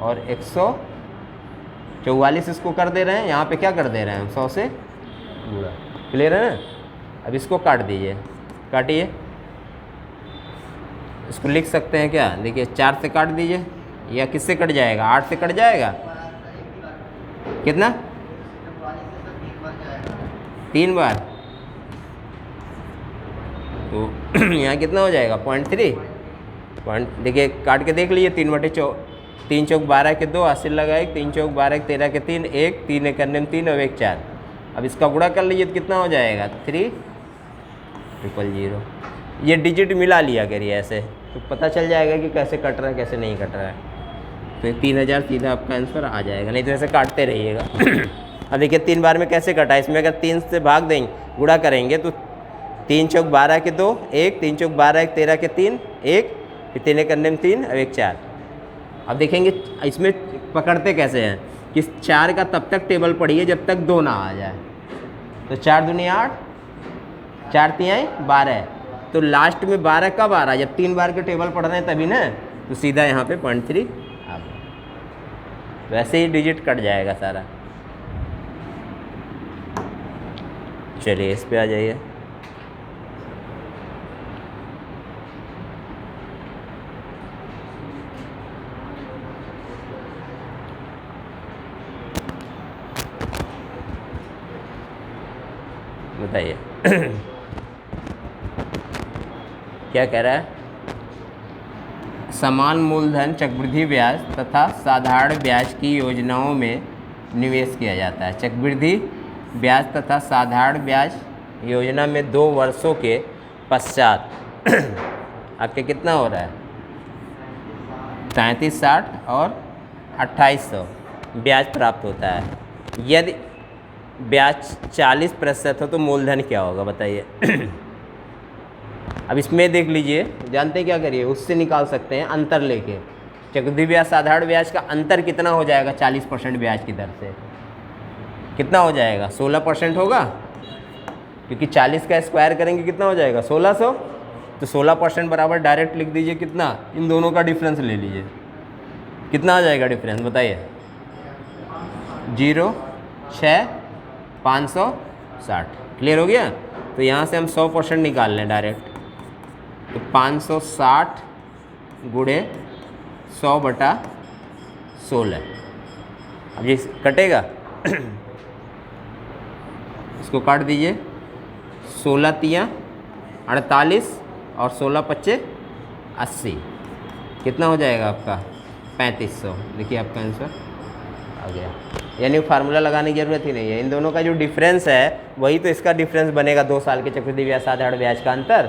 और 144 इसको कर दे रहे हैं, यहाँ पे क्या कर दे रहे हैं हम 100 से गुणा। क्लियर है ना। अब इसको काट दीजिए, काटिए। इसको लिख सकते हैं क्या, देखिए 4 से काट दीजिए, या किससे कट जाएगा 8 से कट जाएगा, कितना 3 बार। तो यहाँ कितना हो जाएगा 0.3 देखिए काट के देख लीजिए। 3 चौक 12 के 2 80 लगा 1, 3 चौक 12 के 13 के 3 1, 3 एक करने में 3 और 1 4। अब इसका गुणा कर लीजिए तो कितना हो जाएगा 3,000। ये डिजिट मिला लिया करिए ऐसे, तो पता चल जाएगा कि कैसे कट रहा है कैसे नहीं कट रहा है। तो 3000 सीधा आपका आंसर आ जाएगा, नहीं तो ऐसे काटते रहिएगा। अब देखिए 3 बार में कैसे कटा, इसमें अगर 3 से भाग देंगे गुणा करेंगे तो 3 चौक 12 के 2 1, 3 चौक 12 के 13 के 3 1, फिर 3 करने में 3 और 1 4। अब देखेंगे इसमें पकड़ते कैसे हैं कि 4 का तब तक टेबल पढ़िए जब तक 2 ना आ जाए। तो 4 दूनी 8, 4 तिहाई 12। तो लास्ट में 12 कब आ रहा है, जब 3 बार के टेबल पढ़ रहे हैं तभी ना। तो सीधा यहाँ पे 0.3 आ गया। वैसे ही डिजिट कट जाएगा सारा। चलिए इस पे आ जाइए। बताइए क्या कह रहा है, समान मूलधन चक्रवृद्धि ब्याज तथा साधारण ब्याज की योजनाओं में निवेश किया जाता है। चक्रवृद्धि ब्याज तथा साधारण ब्याज योजना में 2 वर्षों के पश्चात आपके कितना हो रहा है 3760 और 2800 ब्याज प्राप्त होता है। यदि ब्याज 40% हो तो मूलधन क्या होगा बताइए। अब इसमें देख लीजिए, जानते हैं क्या करिए, उससे निकाल सकते हैं अंतर लेके। चक्रवृद्धि ब्याज साधारण ब्याज का अंतर कितना हो जाएगा 40% ब्याज की दर से, कितना हो जाएगा 16% होगा, क्योंकि 40 का स्क्वायर करेंगे कितना हो जाएगा 1600। तो 16% बराबर डायरेक्ट लिख दीजिए कितना, इन दोनों का डिफरेंस ले लीजिए, कितना आ जाएगा डिफरेंस बताइए 0 6 560। क्लियर हो गया। तो यहाँ से हम 100% निकाल लें डायरेक्ट, तो 560 गुणे 100/16। अब ये कटेगा इसको काट दीजिए, 16 तियाँ 48 और 16 पच्चे 80, कितना हो जाएगा आपका 3500। देखिए आपका आंसर आ गया। यानी फार्मूला लगाने की जरूरत ही नहीं है, इन दोनों का जो डिफरेंस है वही तो इसका डिफरेंस बनेगा। 2 साल के चक्रवृद्धि ब्याज साधारण ब्याज का अंतर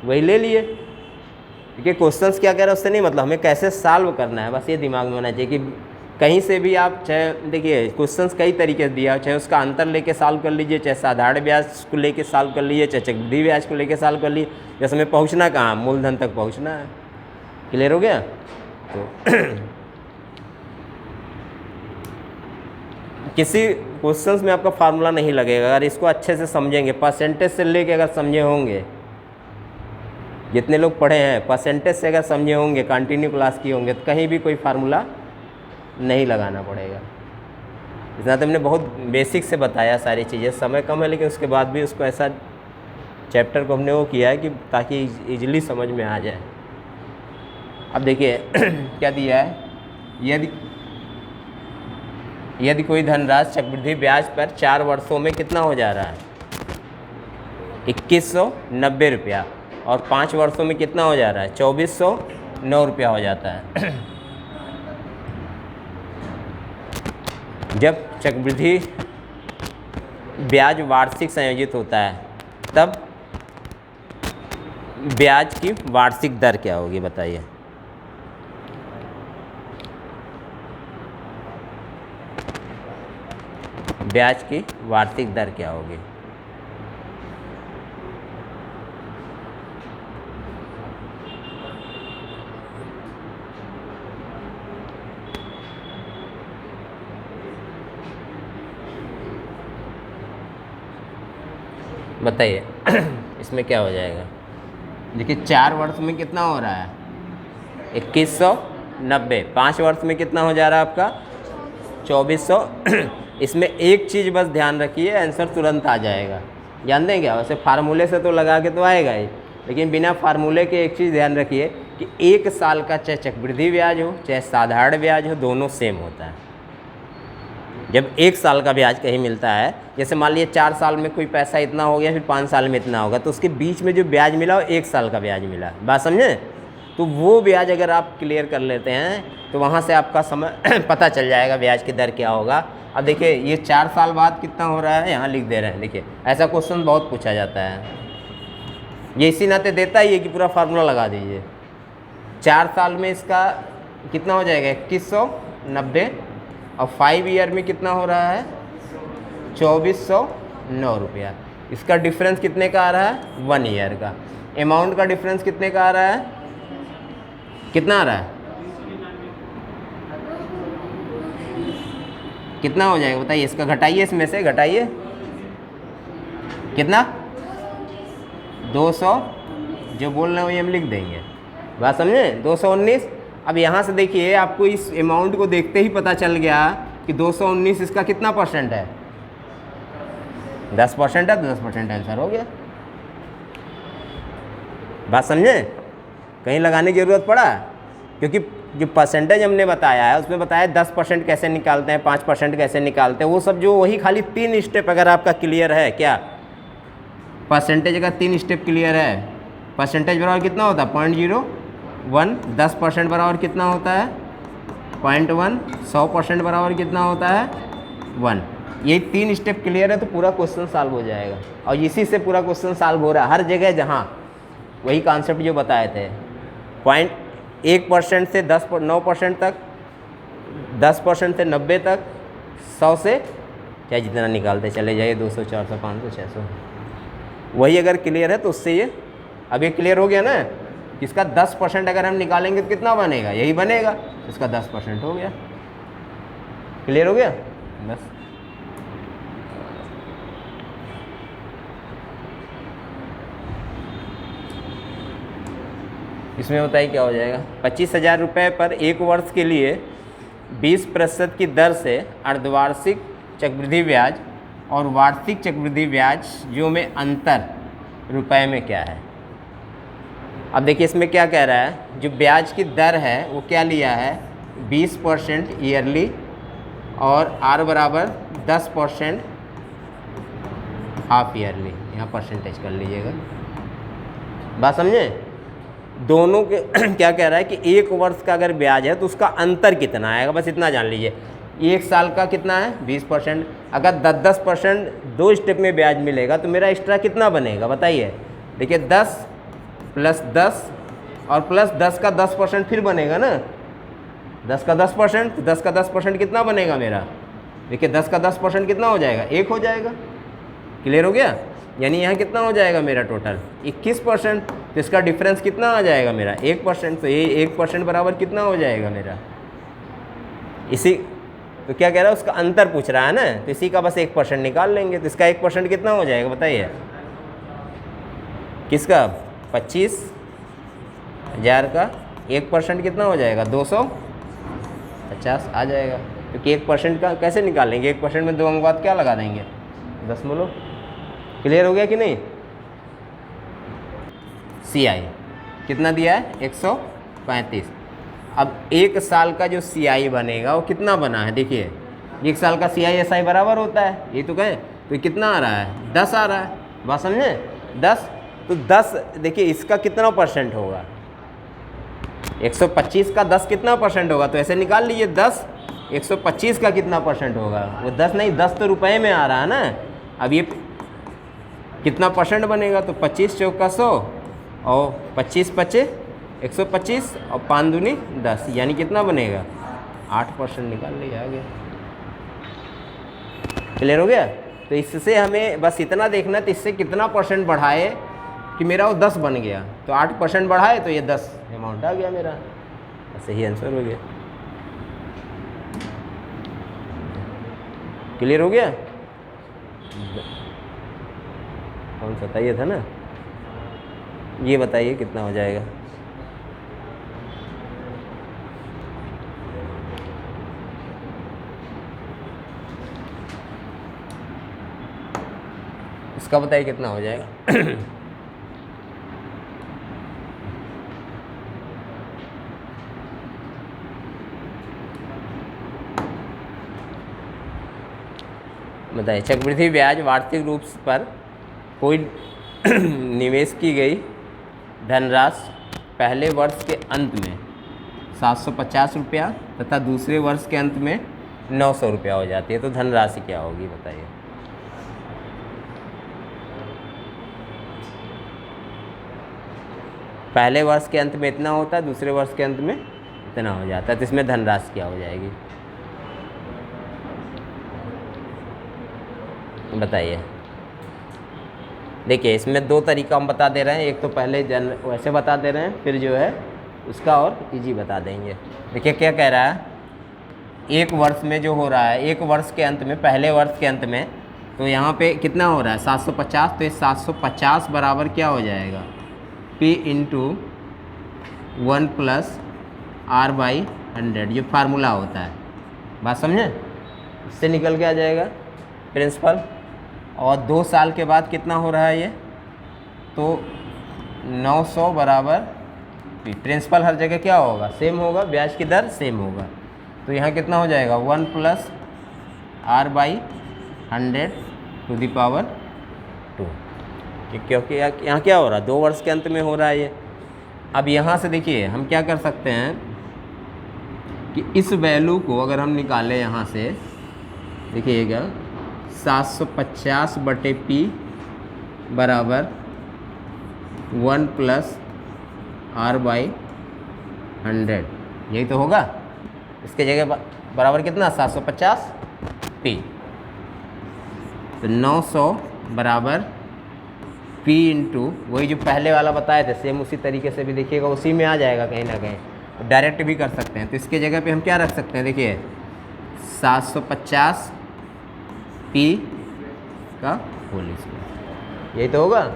वही ले लिए। देखिए क्वेश्चंस क्या कह रहे हैं उससे नहीं मतलब, हमें कैसे सॉल्व करना है बस ये दिमाग में होना चाहिए कि कहीं से भी आप चाहे, देखिए क्वेश्चंस कई तरीके से दिया, चाहे उसका अंतर लेके सॉल्व कर लीजिए, चाहे साधारण ब्याज को लेके सॉल्व कर लीजिए, चाहे चक्रवृद्धि ब्याज को लेके सॉल्व कर लीजिए, जैसे हमें पहुँचना कहाँ, मूलधन तक पहुँचना है। क्लियर हो गया। तो किसी क्वेश्चंस में आपका फार्मूला नहीं लगेगा अगर इसको अच्छे से समझेंगे, परसेंटेज से लेके अगर समझे होंगे, जितने लोग पढ़े हैं परसेंटेज से अगर समझे होंगे, कंटिन्यू क्लास किए होंगे, तो कहीं भी कोई फार्मूला नहीं लगाना पड़ेगा। इतना तो हमने बहुत बेसिक से बताया सारी चीज़ें, समय कम है लेकिन उसके बाद भी उसको ऐसा चैप्टर को हमने वो किया है कि ताकि इजीली समझ में आ जाए। अब देखिए क्या दिया है, यदि कोई धनराशि चक्रवृद्धि ब्याज पर 4 वर्षों में कितना हो जा रहा है 2190 रुपया, और 5 वर्षों में कितना हो जा रहा है 2409 रुपया हो जाता है। जब चक्रवृद्धि ब्याज वार्षिक संयोजित होता है तब ब्याज की वार्षिक दर क्या होगी बताइए। ब्याज की वार्षिक दर क्या होगी? बताइए इसमें क्या हो जाएगा। देखिए 4 वर्ष में कितना हो रहा है 2190, 5 वर्ष में कितना हो जा रहा है आपका 2400। इसमें एक चीज़ बस ध्यान रखिए, आंसर तुरंत आ जाएगा। जान दें क्या, वैसे फार्मूले से तो लगा के तो आएगा ही, लेकिन बिना फार्मूले के एक चीज़ ध्यान रखिए कि 1 साल का चाहे चक्रवृद्धि ब्याज हो चाहे साधारण ब्याज हो, दोनों सेम होता है। जब 1 साल का ब्याज कहीं मिलता है, जैसे मान लीजिए 4 साल में कोई पैसा इतना हो गया, फिर 5 साल में इतना होगा, तो उसके बीच में जो ब्याज मिला वो 1 साल का ब्याज मिला, बात समझे। तो वो ब्याज अगर आप क्लियर कर लेते हैं तो वहाँ से आपका समय पता चल जाएगा ब्याज की दर क्या होगा। अब देखिए ये 4 साल बाद कितना हो रहा है, यहाँ लिख दे रहे हैं। देखिए ऐसा क्वेश्चन बहुत पूछा जाता है, ये इसी नाते देता ही है कि पूरा फार्मूला लगा दीजिए। 4 साल में इसका कितना हो जाएगा 2190, और 5 ईयर में कितना हो रहा है 2409 रुपया। इसका डिफरेंस कितने का आ रहा है 1 ईयर का। अमाउंट का डिफरेंस कितने का आ रहा है, कितना आ रहा है, कितना हो जाएगा बताइए। इसका घटाइए, इसमें से घटाइए कितना 200, जो बोल रहे हैं वही हम लिख देंगे, बात समझे 219। अब यहाँ से देखिए आपको इस अमाउंट को देखते ही पता चल गया कि 219 इसका कितना परसेंट है 10% है, तो 10% आंसर हो गया। बात समझे, कहीं लगाने की ज़रूरत पड़ा, क्योंकि जो परसेंटेज हमने बताया है उसमें बताया 10% कैसे निकालते हैं, 5% कैसे निकालते हैं, वो सब जो वही खाली 3 स्टेप अगर आपका क्लियर है, क्या परसेंटेज का 3 स्टेप क्लियर है। परसेंटेज बराबर कितना होता है 0.01, 10% बराबर कितना होता है 0.1, 100% बराबर कितना होता है 1। ये 3 स्टेप क्लियर है तो पूरा क्वेश्चन सॉल्व हो जाएगा, और इसी से पूरा क्वेश्चन सॉल्व हो रहा है हर जगह, जहाँ वही कॉन्सेप्ट जो बताए थे। 1% से 9% तक, 10% से 90 तक, 100 से चाहे जितना निकालते चले जाइए, 200, 400, 500, 600, वही अगर क्लियर है तो उससे ये अब ये क्लियर हो गया ना। इसका 10% अगर हम निकालेंगे तो कितना बनेगा, यही बनेगा, इसका 10% हो गया। क्लियर हो गया बस। इसमें बताइए क्या हो जाएगा। 25,000 रुपये पर 1 वर्ष के लिए 20% की दर से अर्धवार्षिक चक्रवृद्धि ब्याज और वार्षिक चक्रवृद्धि ब्याज जो में अंतर रुपए में क्या है। अब देखिए इसमें क्या कह रहा है, जो ब्याज की दर है वो क्या लिया है 20% ईयरली, और आर बराबर 10% हाफ ईयरली, यहाँ परसेंटेज कर लीजिएगा, बात समझे। दोनों के क्या कह रहा है कि 1 वर्ष का अगर ब्याज है तो उसका अंतर कितना आएगा, बस इतना जान लीजिए। 1 साल का कितना है 20%, अगर 10% 2 स्टेप में ब्याज मिलेगा तो मेरा एक्स्ट्रा कितना बनेगा बताइए। देखिए 10 + 10 और प्लस 10 का 10% फिर बनेगा ना, 10 का 10%, तो 10 का 10% कितना बनेगा मेरा। देखिए 10 का 10% कितना हो जाएगा 1 हो जाएगा। क्लियर हो गया, यानी यहाँ कितना हो जाएगा मेरा टोटल 21%, तो इसका डिफरेंस कितना आ जाएगा मेरा 1%, तो ये 1% बराबर कितना हो जाएगा मेरा। इसी तो क्या कह रहा है उसका अंतर पूछ रहा है ना, तो इसी का बस 1% निकाल लेंगे, तो इसका 1% कितना हो जाएगा बताइए। किसका 25,000 का 1% कितना हो जाएगा 250 आ जाएगा। क्योंकि 1% का कैसे निकालेंगे, 1% में 2 अंक बाद क्या लगा देंगे, दशमलव। क्लियर हो गया कि नहीं। CI कितना दिया है 135। अब 1 साल का जो CI बनेगा वो कितना बना है, देखिए 1 साल का CI SI बराबर होता है, ये तो कहें, तो कितना आ रहा है 10 आ रहा है, बात समझे 10। तो 10 देखिए इसका कितना % होगा, 125 का 10 कितना % होगा, तो ऐसे निकाल लीजिए 10 125 का कितना % होगा, वो 10 नहीं 10 तो रुपए में आ रहा है ना। अब ये कितना % बनेगा, तो 25 चौका 100 और 25 पचे 125 और 5 दूनी 10, यानी कितना बनेगा 8% निकाल लिया, आ गया। क्लियर हो गया। तो इससे हमें बस इतना देखना है, तो इससे कितना % बढ़ाए कि मेरा वो 10 बन गया, तो 8% बढ़ाए तो ये 10 अमाउंट आ गया मेरा, सही आंसर हो गया। क्लियर हो गया। कौन सा था, ये था ना, ये बताइए कितना हो जाएगा। इसका बताइए कितना हो जाएगा। बताइए, चक्रवृद्धि ब्याज वार्षिक रूप पर कोई निवेश की गई धनराशि पहले वर्ष के अंत में 750 रुपया तथा दूसरे वर्ष के अंत में 900 रुपया हो जाती है, तो धनराशि क्या होगी बताइए। पहले वर्ष के अंत में इतना होता है, दूसरे वर्ष के अंत में इतना हो जाता है, तो इसमें धनराशि क्या हो जाएगी बताइए। देखिए इसमें 2 तरीका हम बता दे रहे हैं, एक तो पहले वैसे बता दे रहे हैं, फिर जो है उसका और इजी बता देंगे। देखिए क्या कह रहा है, 1 वर्ष में जो हो रहा है, 1 वर्ष के अंत में, पहले वर्ष के अंत में, तो यहाँ पे कितना हो रहा है 750, तो ये 750 बराबर क्या हो जाएगा P इंटू 1 प्लस R/100, ये फार्मूला होता है, बात समझे, इससे निकल के आ जाएगा प्रिंसिपल। और 2 साल के बाद कितना हो रहा है ये, तो 900 बराबर P। प्रिंसिपल हर जगह क्या होगा, सेम होगा, ब्याज की दर सेम होगा, तो यहाँ कितना हो जाएगा 1 plus R/100 to the power 2, क्योंकि यहाँ क्या हो रहा है 2 वर्ष के अंत में हो रहा है ये। अब यहाँ से देखिए हम क्या कर सकते हैं कि इस वैल्यू को अगर हम निकालें यहाँ से, देखिएगा 750 बटे P बराबर 1 प्लस R/100, यही तो होगा। इसके जगह बराबर कितना 750 P, तो 900 बराबर P इंटू वही जो पहले वाला बताए थे, सेम उसी तरीके से भी देखिएगा, उसी में आ जाएगा कहीं ना कहीं, डायरेक्ट भी कर सकते हैं। तो इसके जगह पे हम क्या रख सकते हैं, देखिए 750 P का होल स्क्वायर, यही तो होगा।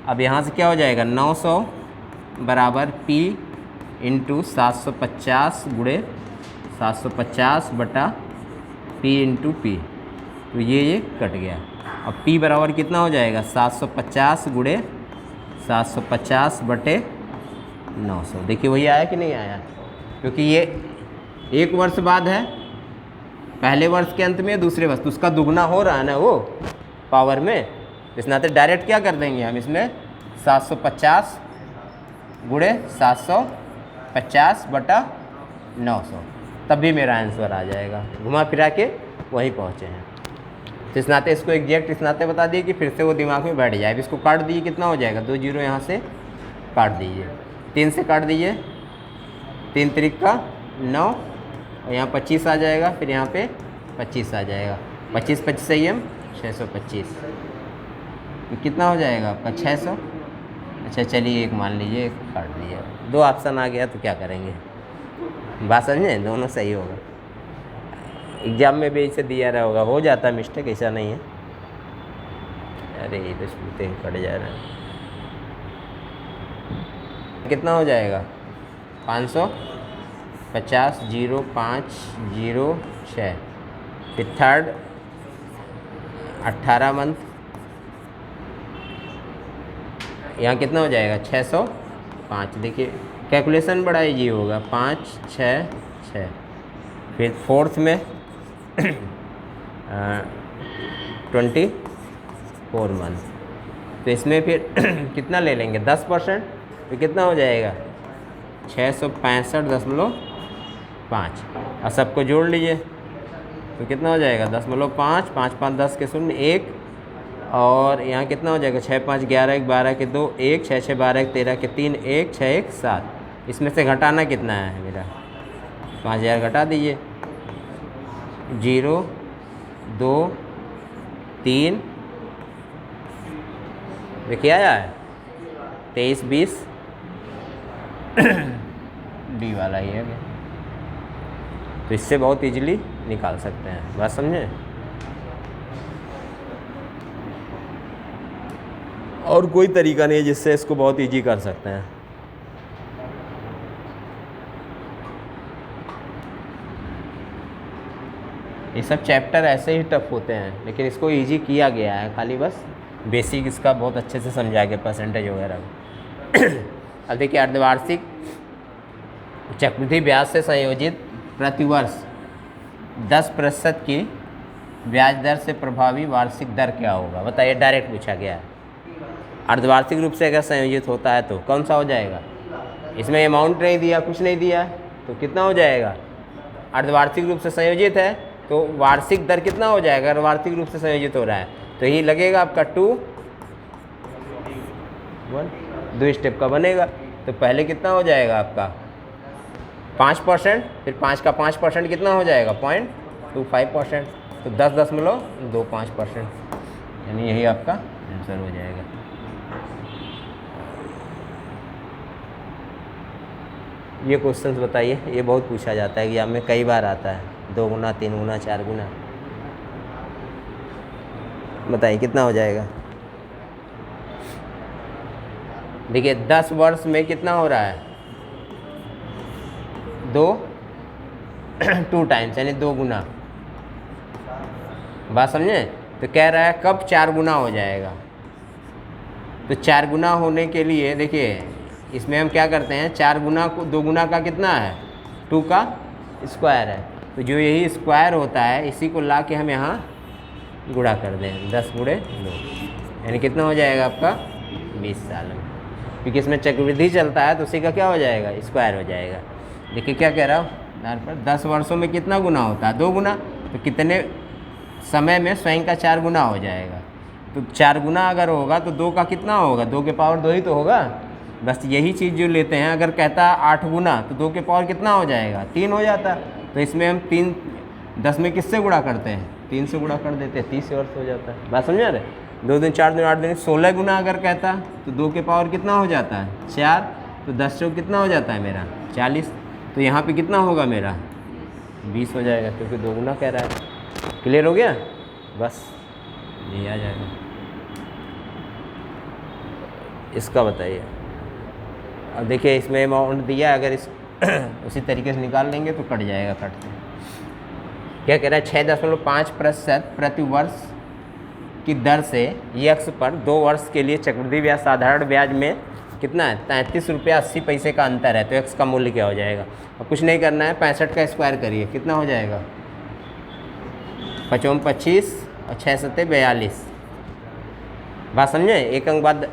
अब यहाँ से क्या हो जाएगा 900 बराबर P इंटू 750 गुणे 750 बटा P इंटू P, तो ये कट गया। अब P बराबर कितना हो जाएगा 750 गुणे 750 बटे 900, देखिए वही आया कि नहीं आया, क्योंकि ये 1 वर्ष बाद है, पहले वर्ष के अंत में, दूसरे वर्ष, तो उसका दुगना हो रहा है ना वो पावर में, इस नाते डायरेक्ट क्या कर देंगे हम इसमें 750 गुणे 750 बटा 900, तब भी मेरा आंसर आ जाएगा। घुमा फिरा के वहीं पहुँचे हैं, तो इस नाते इसको एग्जैक्ट इस नाते बता दिए कि फिर से वो दिमाग में बैठ जाए। अब इसको काट दीजिए, कितना हो जाएगा 2 जीरो यहाँ से काट दीजिए, 3 से काट दीजिए, 3 त्रिक का 9 और यहाँ 25 आ जाएगा, फिर यहाँ पे 25 आ जाएगा, 25 25 सही हम 625, तो कितना हो जाएगा आपका 600। अच्छा चलिए एक मान लीजिए, एक काट दिया, 2 ऑप्शन आ गया तो क्या करेंगे, बात समझे, दोनों सही होगा। एग्जाम में भी इसे दिया रहा होगा, हो जाता है मिस्टेक, ऐसा नहीं है। अरे ये तो सुनते ही कट जा रहा है, कितना हो जाएगा 500 50 0,5,0,6। फिर थर्ड 18 मंथ, यहाँ कितना हो जाएगा 605। देखिए कैलकुलेशन बड़ा ईजी होगा, 5 6 6। फिर फोर्थ में 24 मंथ, तो इसमें फिर कितना ले लेंगे 10%, तो कितना हो जाएगा 665.5। और सबको जोड़ लीजिए तो कितना हो जाएगा 10.5, 5 5 10 के 0 1, और यहाँ कितना हो जाएगा 6 5 11 1 12 के 2 1, 6 6 12 1 13 के 3 1, 6 1 7। इसमें से घटाना कितना है मेरा 5000 घटा दीजिए, 0 2 3, देखिए आया है 23 20 डी वाला ही है। तो इससे बहुत इजीली निकाल सकते हैं, बात समझे। और कोई तरीका नहीं है जिससे इसको बहुत इजी कर सकते हैं। ये सब चैप्टर ऐसे ही टफ होते हैं, लेकिन इसको इजी किया गया है, खाली बस बेसिक इसका बहुत अच्छे से समझा के परसेंटेज वगैरह। अब देखिए अर्धवार्षिक चक्रवृद्धि ब्याज से संयोजित प्रतिवर्ष 10% की ब्याज दर से प्रभावी वार्षिक दर क्या होगा, बताइए। डायरेक्ट पूछा गया है। अर्धवार्षिक रूप से अगर संयोजित होता है तो कौन सा हो जाएगा, इसमें अमाउंट नहीं दिया, कुछ नहीं दिया, तो कितना हो जाएगा। अर्धवार्षिक रूप से संयोजित है तो वार्षिक दर कितना हो जाएगा, अगर वार्षिक रूप से संयोजित हो रहा है तो ये लगेगा आपका 2 1, 2 स्टेप का बनेगा। तो पहले कितना हो जाएगा आपका 5%, फिर 5 का 5% कितना हो जाएगा 0.25%, तो 10.25%, यानी यही आपका आंसर हो जाएगा। ये क्वेश्चंस बताइए, ये बहुत पूछा जाता है एग्जाम में, कई बार आता है, 2 गुना 3 गुना 4 गुना। बताइए कितना हो जाएगा। देखिए 10 वर्ष में कितना हो रहा है 2 टाइम्स, यानी 2 गुना, बात समझे। तो कह रहा है कब 4 गुना हो जाएगा। तो 4 गुना होने के लिए देखिए इसमें हम क्या करते हैं, 4 गुना को 2 गुना का कितना है 2 का स्क्वायर है, तो जो यही स्क्वायर होता है इसी को ला के हम यहाँ गुणा कर दें, 10 गुणे 2, यानी कितना हो जाएगा आपका 20 साल में, क्योंकि इसमें चक्रवृद्धि चलता है तो उसी का क्या हो जाएगा स्क्वायर हो जाएगा। देखिए क्या कह रहा हूँ यहाँ पर, 10 वर्षों में कितना गुना होता है 2 गुना, तो कितने समय में स्वयं का 4 गुना हो जाएगा। तो 4 गुना अगर होगा तो 2 का कितना होगा, 2 के पावर 2 ही तो होगा। बस यही चीज़ जो लेते हैं, अगर कहता है 8 गुना तो 2 के पावर कितना हो जाएगा 3 हो जाता। तो इसमें हम 3 10 में किससे गुणा करते हैं 3 से गुणा कर देते हैं, 30 वर्ष हो जाता है, बात समझा रहे। 2 दिन 4 दिन 8 दिन 16 गुना अगर कहता तो 2 के पावर कितना हो जाता है 4, तो 10 चौक कितना हो जाता है मेरा 40, तो यहाँ पे कितना होगा मेरा 20 हो जाएगा, क्योंकि 2 गुना कह रहा है। क्लियर हो गया, बस ये आ जाएगा। इसका बताइए। अब देखिए इसमें अमाउंट दिया, अगर इस उसी तरीके से निकाल लेंगे तो कट जाएगा, कट से। क्या कह रहा है 6.5% प्रति वर्ष की दर से यक्स पर 2 वर्ष के लिए चक्रवृद्धि ब्याज साधारण ब्याज में कितना है 33 रुपया 80 पैसे का अंतर है, तो एक्स का मूल्य क्या हो जाएगा। अब कुछ नहीं करना है, 65 का स्क्वायर करिए, कितना हो जाएगा 5 25 और 6 7 42, बात समझे। एक अंक बाद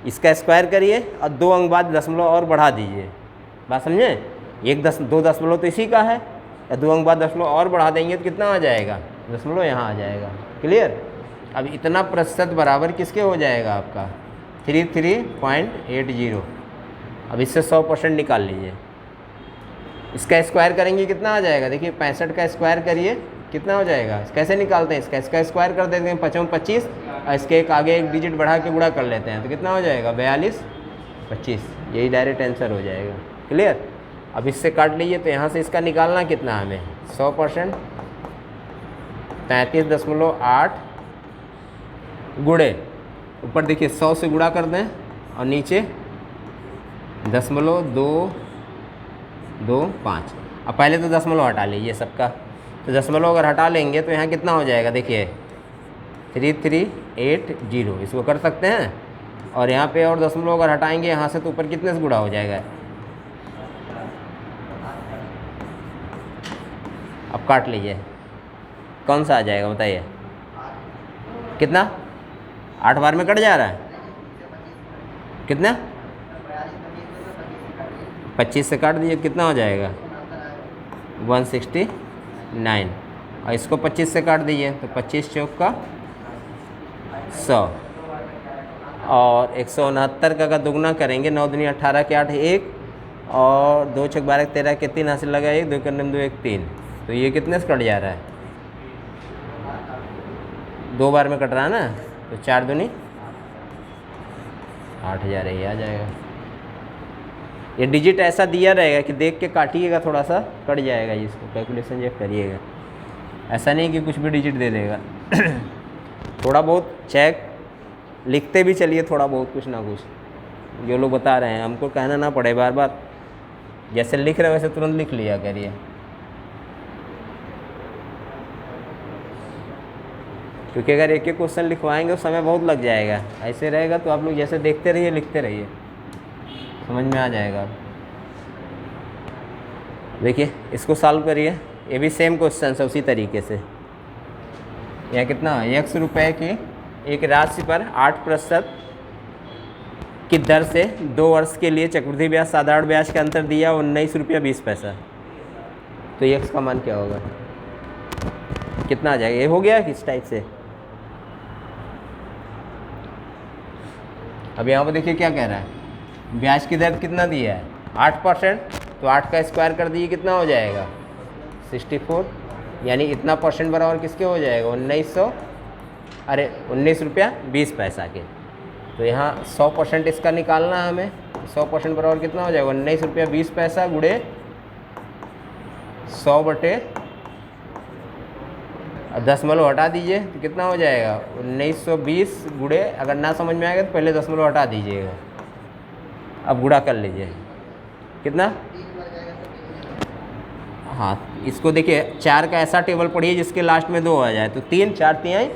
इसका स्क्वायर करिए और 2 अंक बाद दशमलव और बढ़ा दीजिए, बात समझे। 2 दशमलव तो इसी का है, या 2 अंक बाद दशमलव और बढ़ा देंगे तो कितना आ जाएगा दशमलव यहाँ आ जाएगा। क्लियर। अब इतना प्रतिशत बराबर किसके हो जाएगा आपका 33.80। अब इससे 100% निकाल लीजिए, इसका स्क्वायर करेंगे कितना आ जाएगा, देखिए 65 का स्क्वायर करिए कितना हो जाएगा। कैसे निकालते हैं, इसका स्क्वायर कर देते हैं 5 25 और इसके एक आगे एक डिजिट बढ़ा के गुणा कर लेते हैं, तो कितना हो जाएगा 42 25, यही डायरेक्ट आंसर हो जाएगा। क्लियर। अब इससे काट लीजिए, तो यहाँ से इसका निकालना कितना हमें 100%, 33.8 गुणे ऊपर देखिए 100 से गुणा कर दें और नीचे 0.225, अब पहले तो दशमलव हटा लीजिए सबका, तो दशमलव अगर हटा लेंगे तो यहाँ कितना हो जाएगा, देखिए 3380, इसको कर सकते हैं। और यहाँ पे और दशमलव अगर हटाएंगे यहाँ से तो ऊपर कितने से गुणा हो जाएगा। अब काट लीजिए, कौन सा आ जाएगा बताइए, कितना 8 बार में कट जा रहा है, कितना 25 से काट दीजिए, कितना हो जाएगा 169। और इसको 25 से काट दीजिए तो 25 चौक का 100, और 169 का दुगना करेंगे, 9 दूनी 18 के 8 1, और 2 छक 12 13 के 3 हासिल लगा 1, 2 के 2 1 3, तो ये कितने से कट जा रहा है, 2 बार में कट रहा है ना, तो 4 दूनी 8000 ये आ जाएगा। ये डिजिट ऐसा दिया रहेगा कि देख के काटिएगा, थोड़ा सा कट जाएगा, इसको कैलकुलेशन चेक करिएगा, ऐसा नहीं कि कुछ भी डिजिट दे देगा। थोड़ा बहुत चेक लिखते भी चलिए, थोड़ा बहुत कुछ ना कुछ, जो लोग बता रहे हैं हमको कहना ना पड़े बार बार, जैसे लिख रहे हो वैसे तुरंत लिख लिया करिए। क्योंकि अगर एक एक क्वेश्चन लिखवाएंगे तो समय बहुत लग जाएगा, ऐसे रहेगा तो आप लोग जैसे देखते रहिए लिखते रहिए, समझ में आ जाएगा। देखिए इसको सॉल्व करिए, ये भी सेम क्वेश्चन है उसी तरीके से। यह कितना है, 100 रुपये की एक राशि पर 8% की दर से 2 वर्ष के लिए चक्रवृद्धि ब्याज साधारण ब्याज का अंतर दिया 19 रुपया 20 पैसा, तो x का मान क्या होगा, कितना आ जाएगा, ये हो गया किस टाइप से। अब यहाँ पर देखिए क्या कह रहा है, ब्याज की दर कितना दिया है 8%, तो 8 का स्क्वायर कर दिए कितना हो जाएगा 64, यानी इतना परसेंट बराबर किसके हो जाएगा 19 रुपया 20 पैसा के। तो यहाँ 100% इसका निकालना है हमें, 100% बराबर कितना हो जाएगा 19 रुपया 20 पैसा गुड़े 100 बटे, दशमलव हटा दीजिए तो कितना हो जाएगा 1920 गुड़े, अगर ना समझ में आएगा तो पहले दशमलव हटा दीजिएगा। अब गुणा कर लीजिए कितना, हाँ इसको देखिए 4 का ऐसा टेबल पढ़िए जिसके लास्ट में 2 आ जाए, तो 3 4 3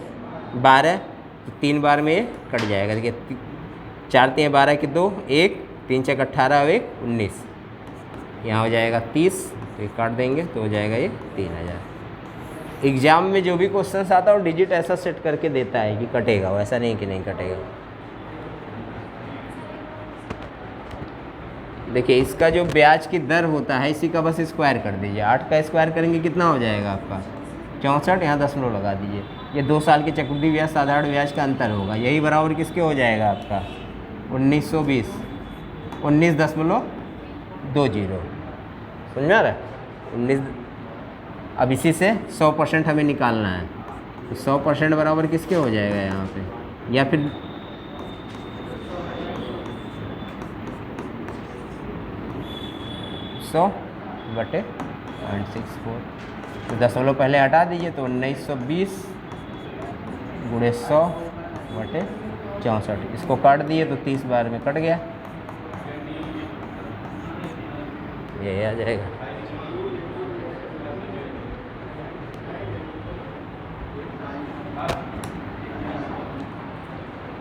12, तो 3 बार में ये कट जाएगा। देखिए 4 3 12 की 2 1, 3 6 18 और 1 19, यहाँ हो जाएगा 30, तो ये काट देंगे तो हो जाएगा ये 3000। एग्जाम में जो भी क्वेश्चन आता है वो डिजिट ऐसा सेट करके देता है कि कटेगा, वैसा नहीं कि नहीं कटेगा। देखिए इसका जो ब्याज की दर होता है इसी का बस स्क्वायर कर दीजिए, 8 का स्क्वायर करेंगे कितना हो जाएगा आपका 64, यहाँ दशमलव लगा दीजिए। ये 2 साल के चक्रवृद्धि ब्याज साधारण ब्याज का अंतर होगा, यही बराबर किसके हो जाएगा आपका 1920, 19.20, समझ में आ रहा है 19। अब इसी से 100% हमें निकालना है, तो 100% बराबर किसके हो जाएगा यहाँ पे, या फिर बटे 0.64, तो दशमलव पहले हटा दीजिए तो 1920 गुणे 100 बटे 64, इसको काट दिए तो 30 बार में कट गया, ये आ जाएगा।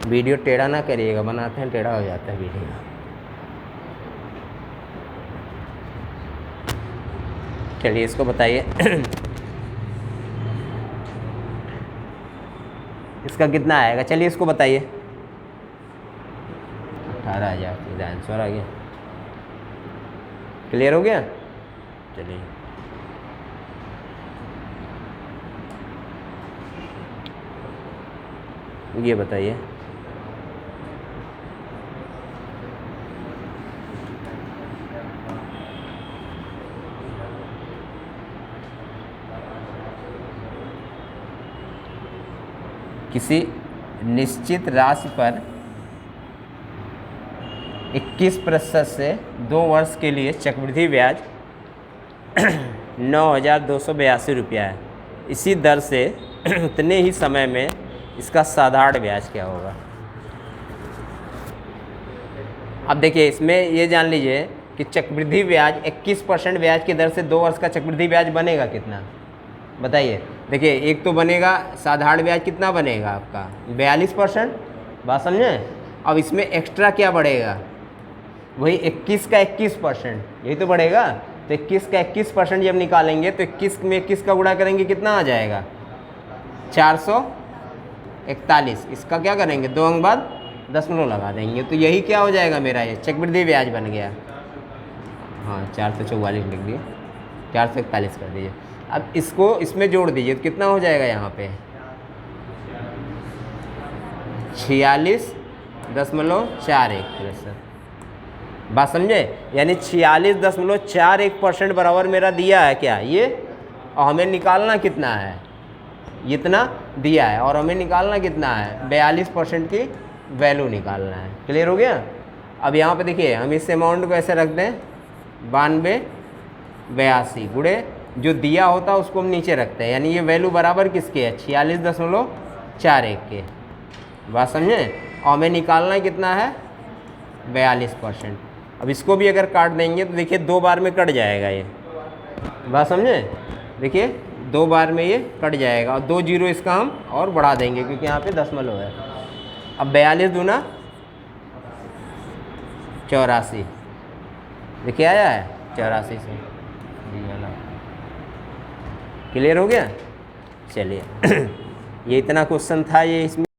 वीडियो टेढ़ा ना करिएगा, बनाते हैं टेढ़ा हो जाता है वीडियो। चलिए इसको बताइए इसका कितना आएगा, चलिए इसको बताइए 18,000, सीधा आंसर आ गया। क्लियर हो गया, चलिए ये बताइए किसी निश्चित राशि पर 21% से 2 वर्ष के लिए चक्रवृद्धि ब्याज 9,282 रुपया है, इसी दर से उतने ही समय में इसका साधारण ब्याज क्या होगा। अब देखिए इसमें ये जान लीजिए कि चक्रवृद्धि ब्याज 21% ब्याज की दर से 2 वर्ष का चक्रवृद्धि ब्याज बनेगा कितना, बताइए। देखिए एक तो बनेगा साधारण ब्याज, कितना बनेगा आपका 42%, बात समझे। अब इसमें एक्स्ट्रा क्या बढ़ेगा, वही 21 का 21%, यही तो बढ़ेगा। तो 21 का 21% जब निकालेंगे तो 21 में 21 का गुणा करेंगे, कितना आ जाएगा 441। इसका क्या करेंगे, 2 अंक बाद दशमलव लगा देंगे, तो यही क्या हो जाएगा मेरा, ये चक्रवृद्धि ब्याज बन गया। हाँ 444 लिख दिए, 441 कर दीजिए। अब इसको इसमें जोड़ दीजिए तो कितना हो जाएगा यहाँ पे 46.41%। बात समझे, यानी 46.41% बराबर मेरा दिया है क्या ये, और हमें निकालना कितना है, इतना दिया है, और हमें निकालना कितना है 42% की वैल्यू निकालना है। क्लियर हो गया। अब यहाँ पे देखिए हम इस अमाउंट को ऐसे रख दें 9282 गुणे जो दिया होता है उसको हम नीचे रखते हैं, यानी ये वैल्यू बराबर किसके है 46.41 के। बात समझे, और हमें निकालना कितना है 42%। अब इसको भी अगर काट देंगे तो देखिए 2 बार में कट जाएगा ये, बात समझे। देखिए 2 बार में ये कट जाएगा, और 2 जीरो इसका हम और बढ़ा देंगे क्योंकि यहाँ पे दशमलव है। अब 42 दूना 84, देखिए आया है 84 से। क्लियर हो गया। चलिए ये इतना क्वेश्चन था ये इसमें।